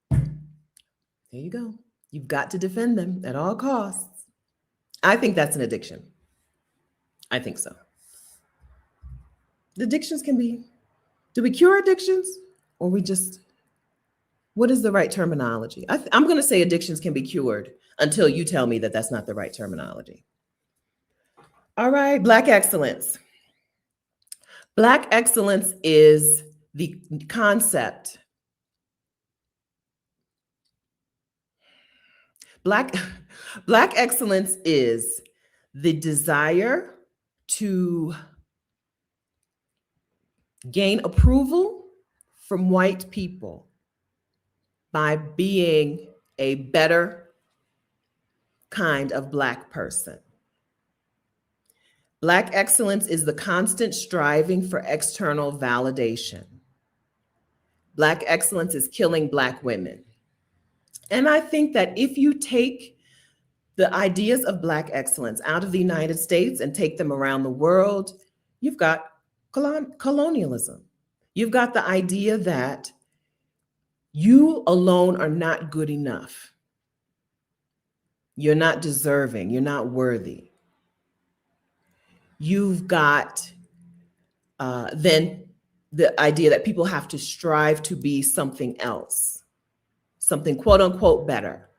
there you go. You've got to defend them at all costs. I think that's an addiction. I think so. The addictions do we cure addictions or what is the right terminology? I'm going to say addictions can be cured until you tell me that that's not the right terminology. All right, Black excellence. Black excellence is the concept. Black excellence is the desire to gain approval from white people by being a better kind of Black person. Black excellence is the constant striving for external validation. Black excellence is killing Black women. And I think that if you take the ideas of Black excellence out of the United States and take them around the world, you've got colonialism. You've got the idea that you alone are not good enough. You're not deserving. You're not worthy. You've got then the idea that people have to strive to be something else, something quote unquote better,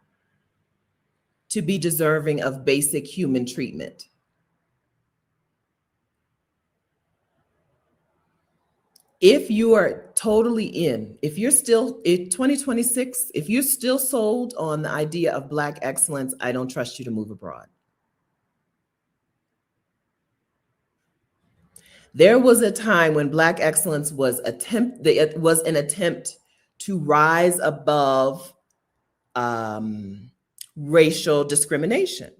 to be deserving of basic human treatment. If you are totally if you're still in 2026, if you're still sold on the idea of Black excellence, I don't trust you to move abroad. There was a time when Black excellence was it was an attempt to rise above racial discrimination.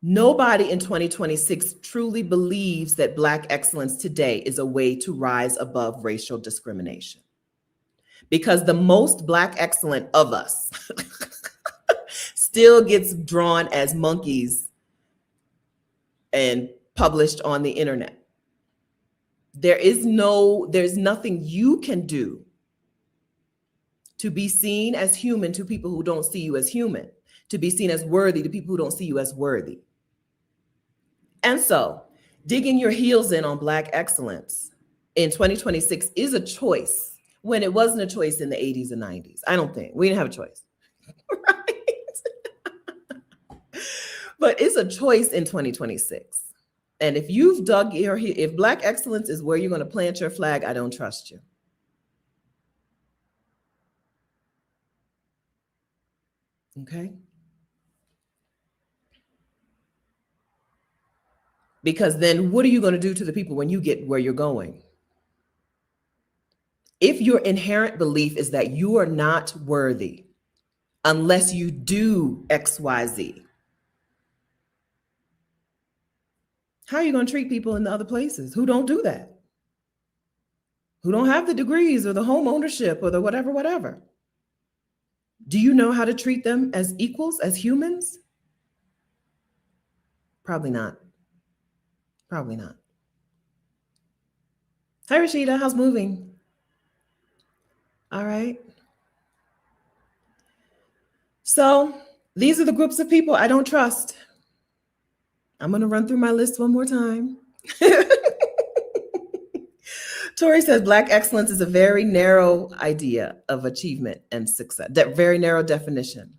Nobody in 2026 truly believes that Black excellence today is a way to rise above racial discrimination. Because the most Black excellent of us still gets drawn as monkeys and published on the internet. There's nothing you can do to be seen as human to people who don't see you as human, to be seen as worthy to people who don't see you as worthy. And so, digging your heels in on Black excellence in 2026 is a choice when it wasn't a choice in the 80s and 90s. I don't think we didn't have a choice, right? But it's a choice in 2026. And if you've if Black excellence is where you're going to plant your flag, I don't trust you. Okay? Because then what are you going to do to the people when you get where you're going? If your inherent belief is that you are not worthy unless you do XYZ, how are you going to treat people in the other places who don't do that? Who don't have the degrees or the home ownership or the whatever? Do you know how to treat them as equals, as humans? Probably not. Probably not. Hi, Rashida. How's moving? All right. So these are the groups of people I don't trust. I'm going to run through my list one more time. Tori says Black excellence is a very narrow idea of achievement and success, that very narrow definition.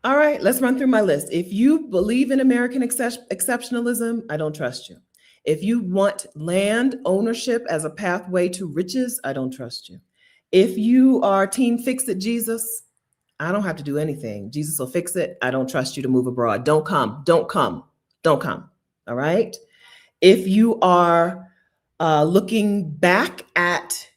All right, let's run through my list. If you believe in American exceptionalism, I don't trust you. If you want land ownership as a pathway to riches, I don't trust you. If you are team fix it Jesus, I don't have to do anything. Jesus will fix it. I don't trust you to move abroad. Don't come. All right. If you are looking back at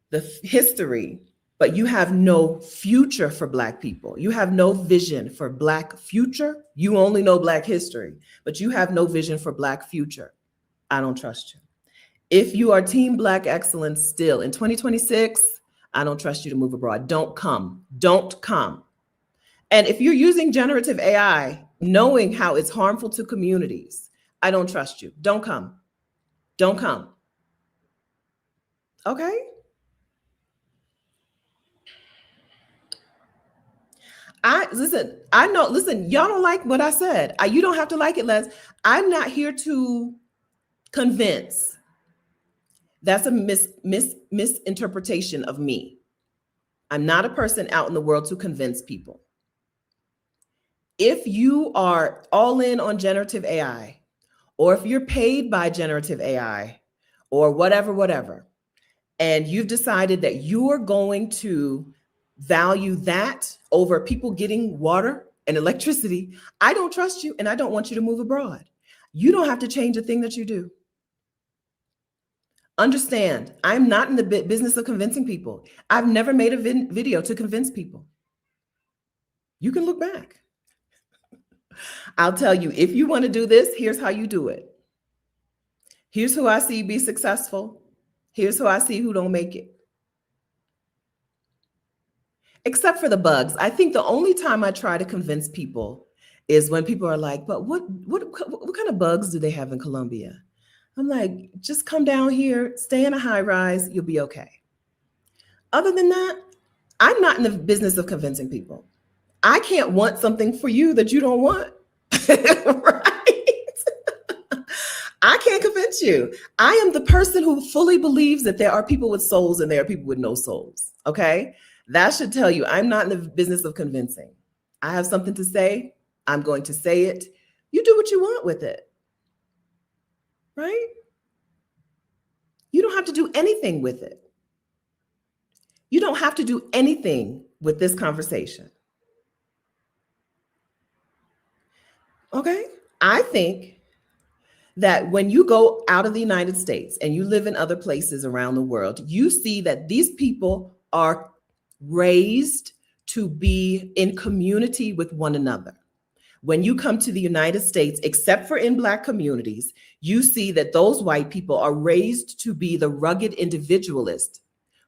the history, but you have no future for Black people, you have no vision for Black future, you only know Black history, but you have no vision for Black future, I don't trust you. If you are team Black excellence still in 2026, I don't trust you to move abroad. Don't come. And if you're using generative AI, knowing how it's harmful to communities, I don't trust you. Don't come. Okay? Listen, y'all don't like what I said. You don't have to like it, Les. I'm not here to convince. That's a misinterpretation of me. I'm not a person out in the world to convince people. If you are all in on generative AI, or if you're paid by generative AI, or whatever, and you've decided that you are going to value that over people getting water and electricity, I don't trust you and I don't want you to move abroad. You don't have to change a thing that you do. Understand, I'm not in the business of convincing people. I've never made a video to convince people. You can look back. I'll tell you, if you want to do this, here's how you do it. Here's who I see be successful. Here's who I see who don't make it. Except for the bugs. I think the only time I try to convince people is when people are like, but what kind of bugs do they have in Colombia? I'm like, just come down here, stay in a high rise, you'll be okay. Other than that, I'm not in the business of convincing people. I can't want something for you that you don't want. Right? I can't convince you. I am the person who fully believes that there are people with souls and there are people with no souls. Okay? That should tell you I'm not in the business of convincing. I have something to say. I'm going to say it. You do what you want with it. Right? You don't have to do anything with it. You don't have to do anything with this conversation. Okay? I think that when you go out of the United States and you live in other places around the world, you see that these people are raised to be in community with one another. When you come to the United States, except for in Black communities, you see that those white people are raised to be the rugged individualist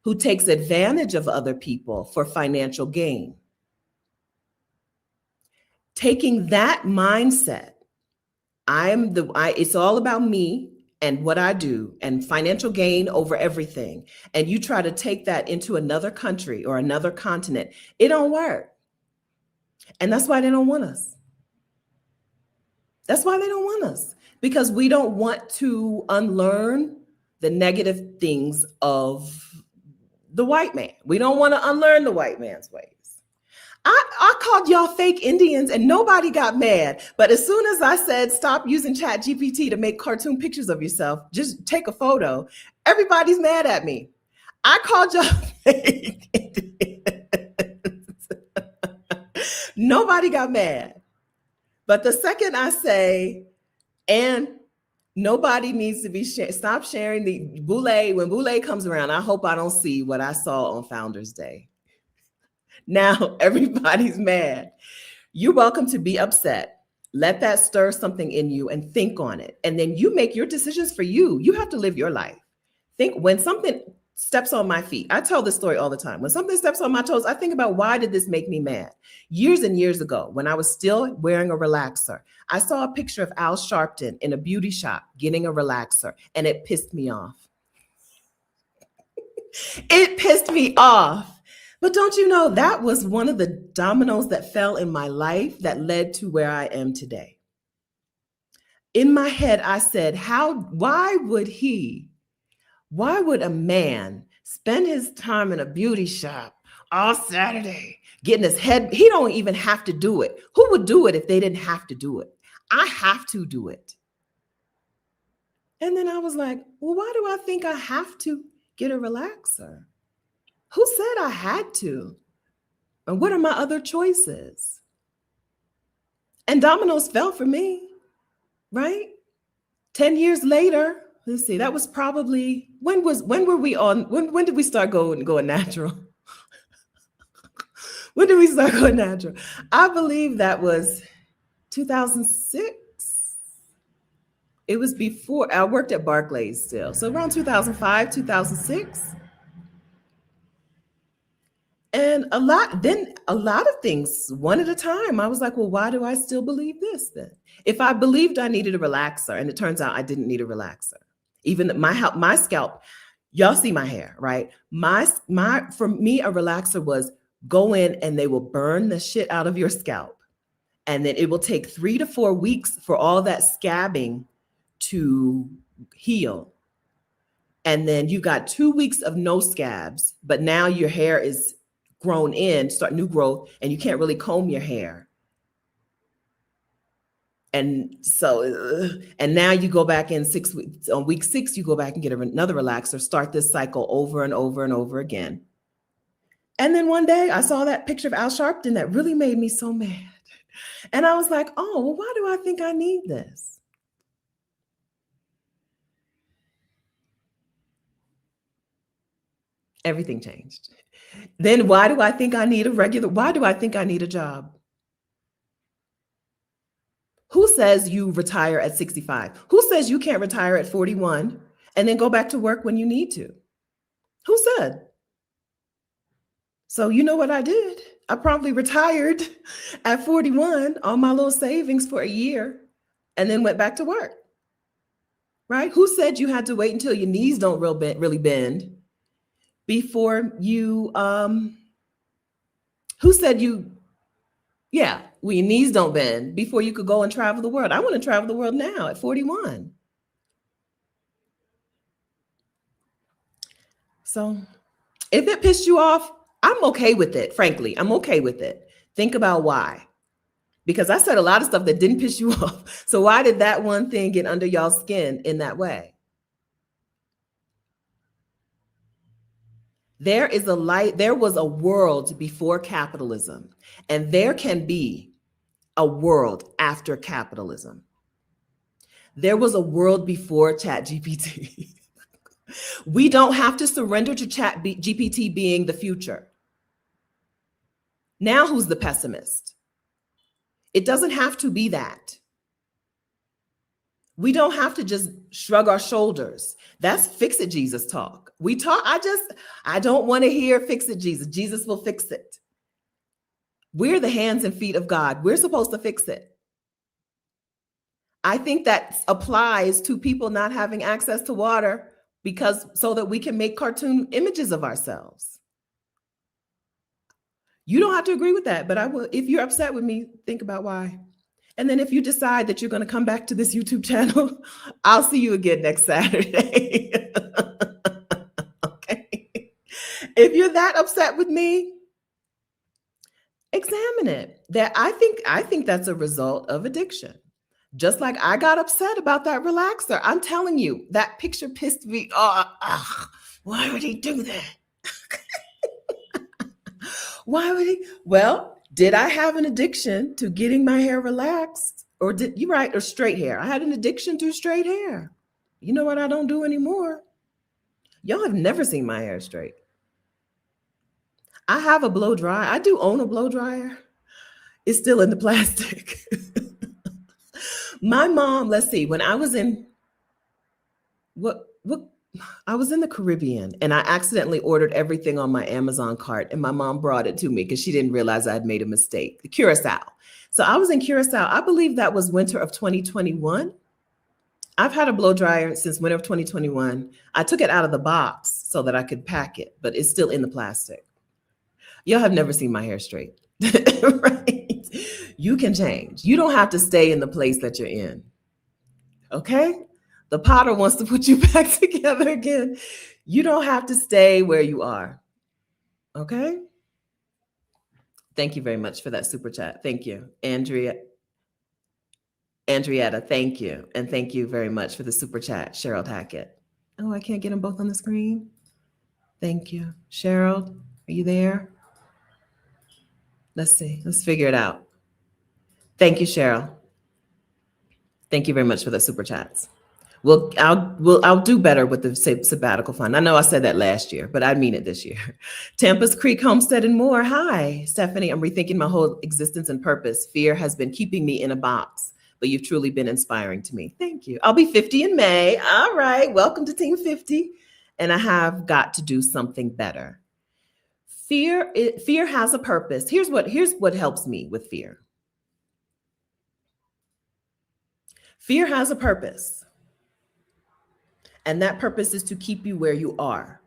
who takes advantage of other people for financial gain. Taking that mindset, it's all about me and what I do and financial gain over everything. And you try to take that into another country or another continent, it don't work. And that's why they don't want us. That's why they don't want us, because we don't want to unlearn the negative things of the white man. We don't want to unlearn the white man's ways. I called y'all fake Indians and nobody got mad. But as soon as I said, stop using Chat GPT to make cartoon pictures of yourself, just take a photo, everybody's mad at me. I called y'all fake Indians. Nobody got mad. But the second I say, and nobody needs to be stop sharing the Boule. When Boule comes around, I hope I don't see what I saw on Founders Day. Now everybody's mad. You're welcome to be upset. Let that stir something in you and think on it. And then you make your decisions for you. You have to live your life. Think when something steps on my feet. I tell this story all the time. When something steps on my toes, I think about, why did this make me mad? Years and years ago, when I was still wearing a relaxer, I saw a picture of Al Sharpton in a beauty shop getting a relaxer, and it pissed me off. It pissed me off. But don't you know, that was one of the dominoes that fell in my life that led to where I am today. In my head, I said, why would a man spend his time in a beauty shop all Saturday getting his head? He don't even have to do it. Who would do it if they didn't have to do it? I have to do it. And then I was like, well, why do I think I have to get a relaxer? Who said I had to? And what are my other choices? And dominoes fell for me, right? 10 years later, let's see, that was probably, when did we start going natural? When did we start going natural? I believe that was 2006. It was before, I worked at Barclays still. So around 2005, 2006. And a lot of things, one at a time. I was like, well, why do I still believe this then? If I believed I needed a relaxer, and it turns out I didn't need a relaxer. Even my scalp, y'all see my hair, right? For me, a relaxer was go in and they will burn the shit out of your scalp. And then it will take 3 to 4 weeks for all that scabbing to heal. And then you got 2 weeks of no scabs, but now your hair is grown in, start new growth, and you can't really comb your hair. And so, and now you go back in 6 weeks, on week 6, you go back and get another relaxer, start this cycle over and over and over again. And then one day I saw that picture of Al Sharpton that really made me so mad. And I was like, oh, well, why do I think I need this? Everything changed. Then why do I think I need a job? Who says you retire at 65? Who says you can't retire at 41 and then go back to work when you need to? Who said? So you know what I did? I promptly retired at 41 on my little savings for a year and then went back to work, right? Who said you had to wait until your knees don't really bend before you, who said your knees don't bend before you could go and travel the world? I want to travel the world now at 41. So if it pissed you off, I'm okay with it. Frankly, I'm okay with it. Think about why. Because I said a lot of stuff that didn't piss you off. So why did that one thing get under y'all's skin in that way? There was a world before capitalism, and there can be a world after capitalism. There was a world before ChatGPT. We don't have to surrender to ChatGPT being the future. Now, who's the pessimist? It doesn't have to be that. We don't have to just shrug our shoulders. That's fix it Jesus talk. I don't want to hear fix it Jesus. Jesus will fix it. We're the hands and feet of God. We're supposed to fix it. I think that applies to people not having access to water so that we can make cartoon images of ourselves. You don't have to agree with that, but I will. If you're upset with me, think about why. And then if you decide that you're going to come back to this YouTube channel, I'll see you again next Saturday. Okay. If you're that upset with me, examine it. I think that's a result of addiction. Just like I got upset about that relaxer. I'm telling you, that picture pissed me off. Why would he do that? Why would he? Well, did I have an addiction to getting my hair relaxed? Or or straight hair? I had an addiction to straight hair. You know what I don't do anymore? Y'all have never seen my hair straight. I have a blow dryer. I do own a blow dryer. It's still in the plastic. My mom, let's see, when I was in I was in the Caribbean and I accidentally ordered everything on my Amazon cart and my mom brought it to me because she didn't realize I had made a mistake. The Curacao. So I was in Curacao. I believe that was winter of 2021. I've had a blow dryer since winter of 2021. I took it out of the box so that I could pack it, but it's still in the plastic. Y'all have never seen my hair straight, right? You can change. You don't have to stay in the place that you're in. Okay? The potter wants to put you back together again. You don't have to stay where you are. Okay? Thank you very much for that super chat. Thank you. Andrietta, thank you. And thank you very much for the super chat, Cheryl Hackett. Oh, I can't get them both on the screen. Thank you. Cheryl, are you there? Let's see. Let's figure it out. Thank you, Cheryl. Thank you very much for the super chats. I'll do better with the sabbatical fund. I know I said that last year, but I mean it this year. Tampa's Creek, Homestead, and more. Hi, Stephanie. I'm rethinking my whole existence and purpose. Fear has been keeping me in a box, but you've truly been inspiring to me. Thank you. I'll be 50 in May. All right. Welcome to Team 50. And I have got to do something better. Fear has a purpose. Here's what helps me with fear. Fear has a purpose. And that purpose is to keep you where you are.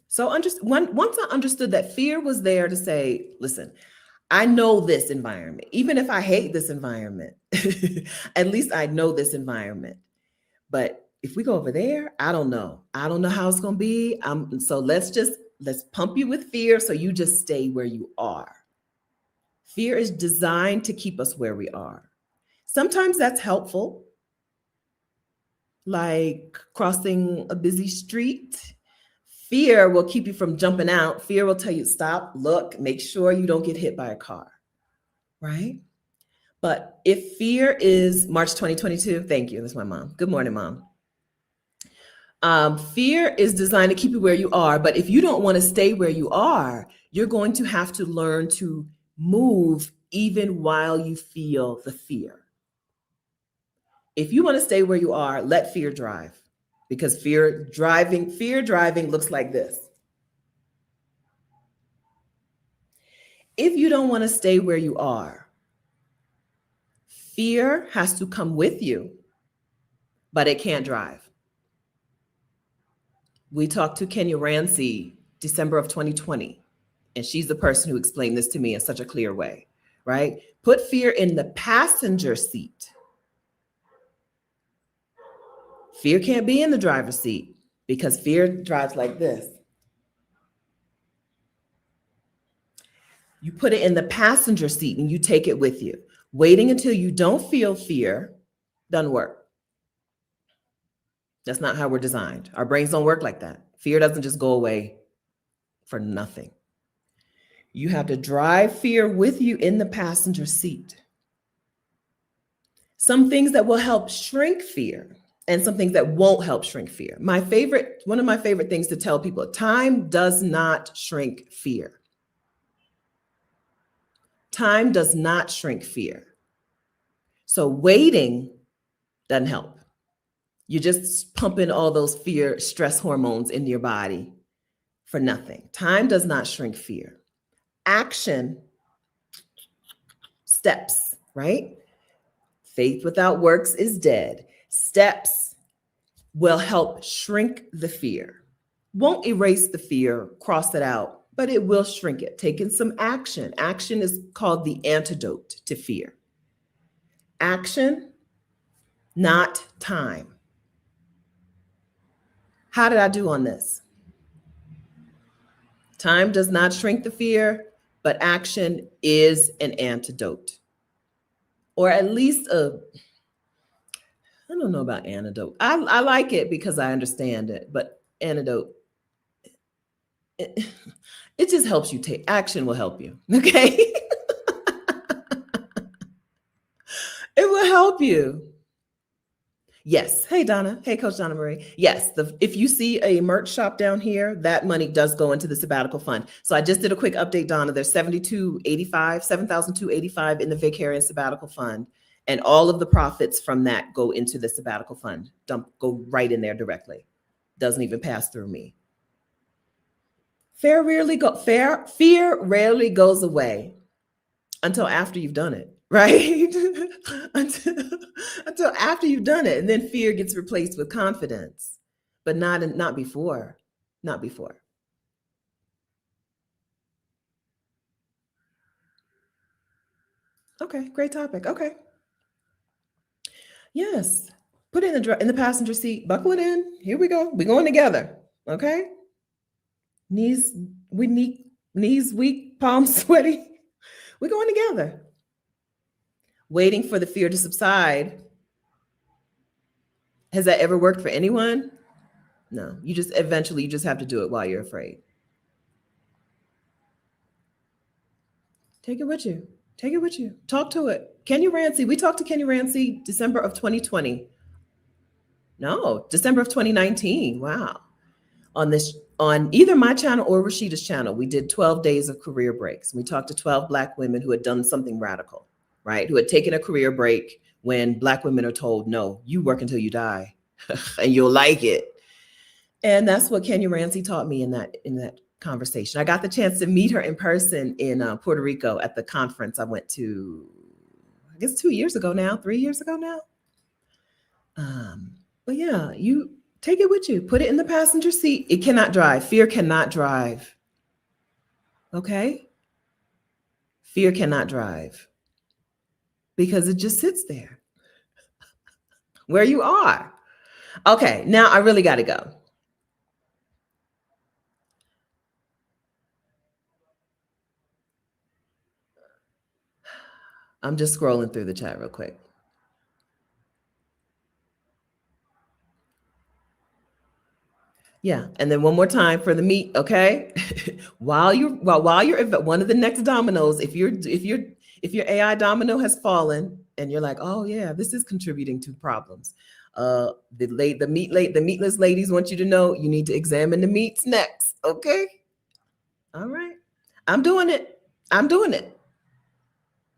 So once I understood that fear was there to say, listen, I know this environment. Even if I hate this environment, at least I know this environment. But if we go over there, I don't know. I don't know how it's going to be. So let's pump you with fear so you just stay where you are. Fear is designed to keep us where we are. Sometimes that's helpful, like crossing a busy street. Fear will keep you from jumping out. Fear will tell you, stop, look, make sure you don't get hit by a car, right? But if fear is March 2022, thank you. That's my mom. Good morning, Mom. Fear is designed to keep you where you are. But if you don't want to stay where you are, you're going to have to learn to move even while you feel the fear. If you want to stay where you are, let fear drive, because fear driving looks like this. If you don't want to stay where you are, fear has to come with you, but it can't drive. We talked to Kenya Ramsey December of 2020, and she's the person who explained this to me in such a clear way, right? Put fear in the passenger seat. Fear can't be in the driver's seat because fear drives like this. You put it in the passenger seat and you take it with you. Waiting until you don't feel fear doesn't work. That's not how we're designed. Our brains don't work like that. Fear doesn't just go away for nothing. You have to drive fear with you in the passenger seat. Some things that will help shrink fear and some things that won't help shrink fear. One of my favorite things to tell people, time does not shrink fear. Time does not shrink fear. So waiting doesn't help. You're just pumping all those fear, stress hormones into your body for nothing. Time does not shrink fear. Action, steps, right? Faith without works is dead. Steps will help shrink the fear. Won't erase the fear, cross it out, but it will shrink it. Taking some action. Action is called the antidote to fear. Action, not time. How did I do on this? Time does not shrink the fear, but action is an antidote. Or at least I don't know about antidote. I like it because I understand it, but antidote, it just helps you take action, will help you. Okay. It will help you. Yes. Hey, Donna. Hey, Coach Donna Marie. Yes. If you see a merch shop down here, that money does go into the sabbatical fund. So I just did a quick update, Donna. There's $7,285 in the Vicarian sabbatical fund. And all of the profits from that go into the sabbatical fund. Go right in there directly. Doesn't even pass through me. Fear rarely goes away until after you've done it, right? until after you've done it, and then fear gets replaced with confidence, but not before. Not before. Okay, great topic. Okay. Yes. Put it in the passenger seat. Buckle it in. Here we go. We're going together. Okay. Knees weak, palms sweaty. We're going together. Waiting for the fear to subside. Has that ever worked for anyone? No. You just have to do it while you're afraid. Take it with you. Take it with you. Talk to it. Kenya Rancy. We talked to Kenya Rancy December of 2020. No, December of 2019. Wow. On either my channel or Rashida's channel, we did 12 days of career breaks. We talked to 12 Black women who had done something radical, right? Who had taken a career break when Black women are told, no, you work until you die and you'll like it. And that's what Kenya Rancy taught me in that conversation. I got the chance to meet her in person in Puerto Rico at the conference I went to, I guess 3 years ago now. But yeah, you take it with you. Put it in the passenger seat. It cannot drive. Fear cannot drive. Okay? Fear cannot drive because it just sits there where you are. Okay, now I really got to go. I'm just scrolling through the chat real quick. Yeah, and then one more time for the meat, okay? while you're one of the next dominoes, if your AI domino has fallen and you're like, oh yeah, this is contributing to problems. The meatless ladies want you to know you need to examine the meats next, okay? All right, I'm doing it.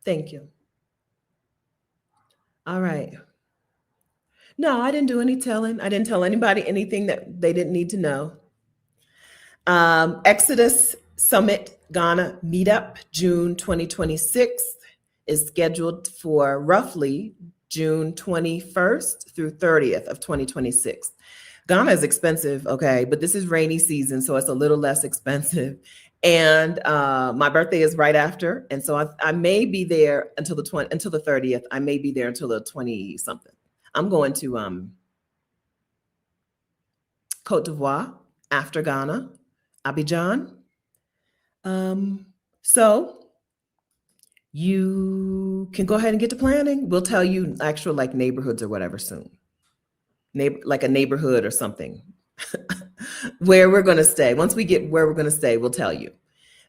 Thank you. All right. No, I didn't do any telling. I didn't tell anybody anything that they didn't need to know. Exodus Summit Ghana Meetup, June 2026, is scheduled for roughly June 21st through 30th of 2026. Ghana is expensive, okay, but this is rainy season, so it's a little less expensive. And my birthday is right after, and so I may be there until the 30th. I may be there until the 20-something. I'm going to Cote d'Ivoire after Ghana, Abidjan. So you can go ahead and get to planning. We'll tell you actual like neighborhoods or whatever soon. Like a neighborhood or something where we're going to stay. Once we get where we're going to stay, we'll tell you.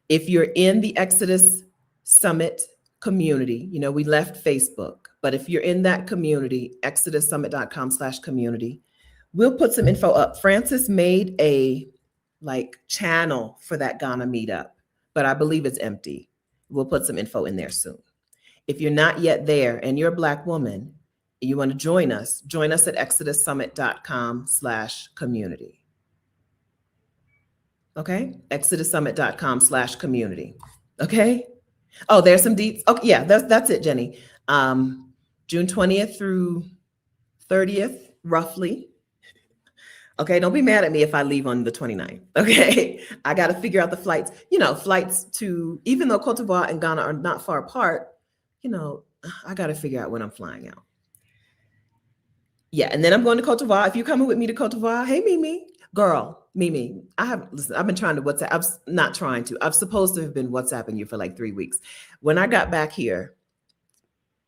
If you're in the Exodus Summit community, we left Facebook. But if you're in that community, exodussummit.com/community, we'll put some info up. Francis made a channel for that Ghana meetup, but I believe it's empty. We'll put some info in there soon. If you're not yet there and you're a Black woman, you want to join us at exodussummit.com/community. Okay? exodussummit.com/community. Okay? Oh, there's some deets. Okay, yeah, that's it, Jenny. June 20th through 30th, roughly. Okay, don't be mad at me if I leave on the 29th. Okay, I got to figure out the flights. Flights to, even though Cote d'Ivoire and Ghana are not far apart, I got to figure out when I'm flying out. Yeah, and then I'm going to Cote d'Ivoire. If you're coming with me to Cote d'Ivoire, hey, Mimi, girl, Mimi, I've been trying to WhatsApp. I'm supposed to have been WhatsApping you for like 3 weeks. When I got back here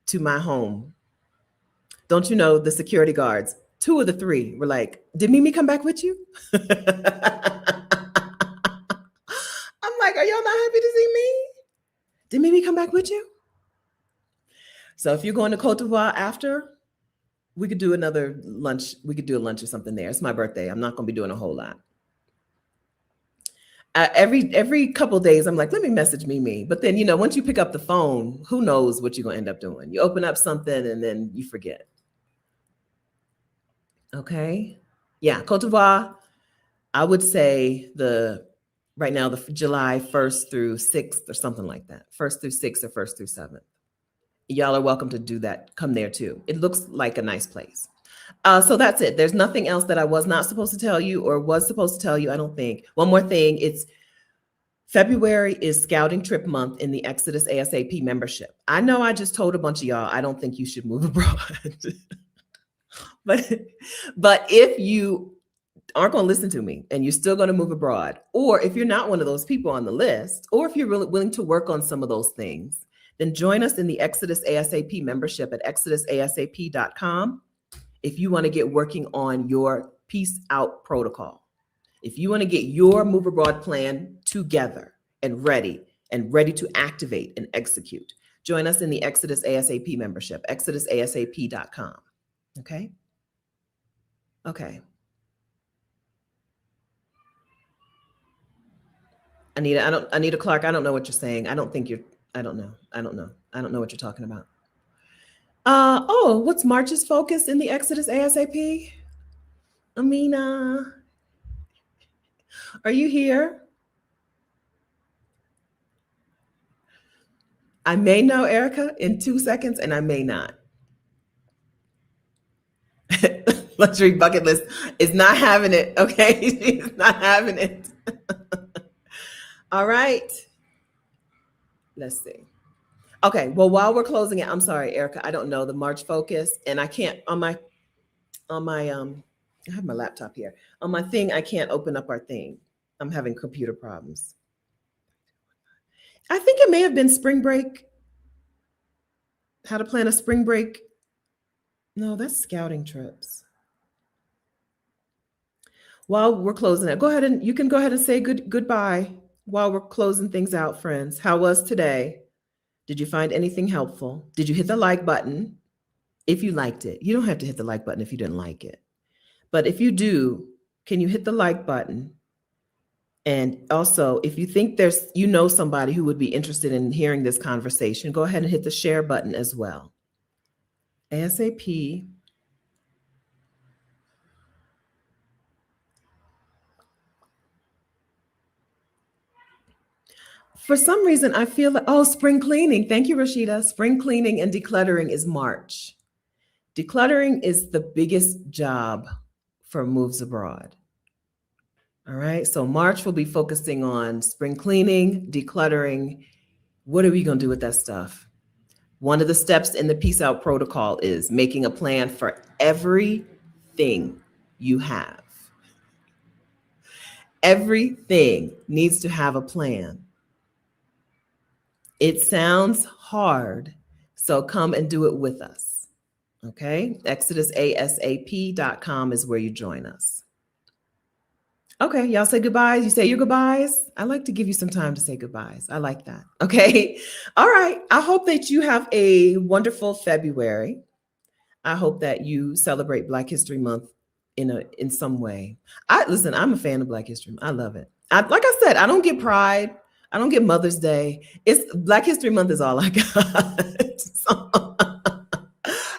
to my home, don't you know, the security guards, 2 of the 3 were like, did Mimi come back with you? I'm like, are y'all not happy to see me? Did Mimi come back with you? So if you're going to Cote d'Ivoire after, we could do another lunch. We could do a lunch or something there. It's my birthday. I'm not going to be doing a whole lot. Every couple of days, I'm like, let me message Mimi. But then, once you pick up the phone, who knows what you're going to end up doing? You open up something and then you forget. Okay. Yeah. Cote d'Ivoire, I would say right now, the July 1st through 6th or something like that. 1st through 6th or 1st through 7th. Y'all are welcome to do that. Come there too. It looks like a nice place. So that's it. There's nothing else that I was not supposed to tell you or was supposed to tell you, I don't think. One more thing. It's February is Scouting Trip Month in the Exodus ASAP membership. I know I just told a bunch of y'all I don't think you should move abroad. but if you aren't going to listen to me and you're still going to move abroad, or if you're not one of those people on the list, or if you're really willing to work on some of those things, then join us in the Exodus ASAP membership at exodusasap.com if you want to get working on your peace out protocol. If you want to get your move abroad plan together and ready to activate and execute, join us in the Exodus ASAP membership, exodusasap.com. Okay? Okay. Anita Clark, I don't know what you're saying. I don't know what you're talking about. What's March's focus in the Exodus ASAP? Amina, are you here? I may know Erica in 2 seconds and I may not. Luxury bucket list is not having it. Okay. She's not having it. All right. Let's see. Okay. Well, while we're closing it, I'm sorry, Erica, I don't know the March focus and I can't I have my laptop here. On my thing, I can't open up our thing. I'm having computer problems. I think it may have been spring break. How to plan a spring break. No, that's scouting trips. While we're closing it, you can go ahead and say goodbye while we're closing things out, friends. How was today? Did you find anything helpful? Did you hit the like button? If you liked it, you don't have to hit the like button if you didn't like it. But if you do, can you hit the like button? And also, if you think somebody who would be interested in hearing this conversation, go ahead and hit the share button as well. ASAP. For some reason, I feel like, spring cleaning. Thank you, Rashida. Spring cleaning and decluttering is March. Decluttering is the biggest job for moves abroad. All right. So March will be focusing on spring cleaning, decluttering. What are we going to do with that stuff? One of the steps in the Peace Out protocol is making a plan for everything you have. Everything needs to have a plan. It sounds hard, so come and do it with us. Okay? exodusasap.com is where you join us. Okay, y'all say goodbyes. You say your goodbyes. I like to give you some time to say goodbyes. I like that. Okay. All right. I hope that you have a wonderful February. I hope that you celebrate Black History Month in some way. I listen, I'm a fan of Black History. I love it. Like I said, I don't get Pride. I don't get Mother's Day. It's Black History Month is all I got. So,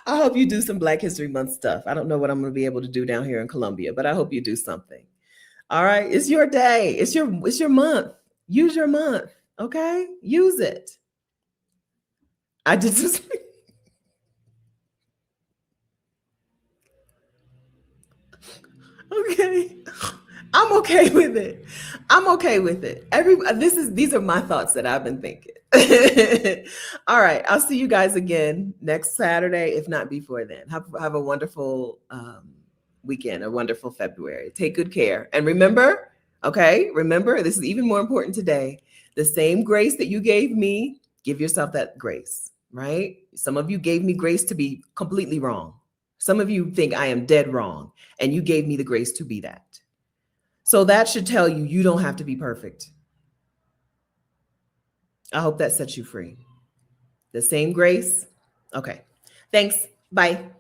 I hope you do some Black History Month stuff. I don't know what I'm going to be able to do down here in Columbia, but I hope you do something. All right, it's your day. It's your month. Use your month. Okay, use it. I just okay. I'm okay with it. I'm okay with it. These are my thoughts that I've been thinking. All right, I'll see you guys again next Saturday, if not before then. Have a wonderful weekend, a wonderful February. Take good care, and remember, okay, remember this is even more important today. The same grace that you gave me, give yourself that grace. Right? Some of you gave me grace to be completely wrong. Some of you think I am dead wrong, and you gave me the grace to be that. So that should tell you you don't have to be perfect. I hope that sets you free. The same grace. Okay. Thanks. Bye.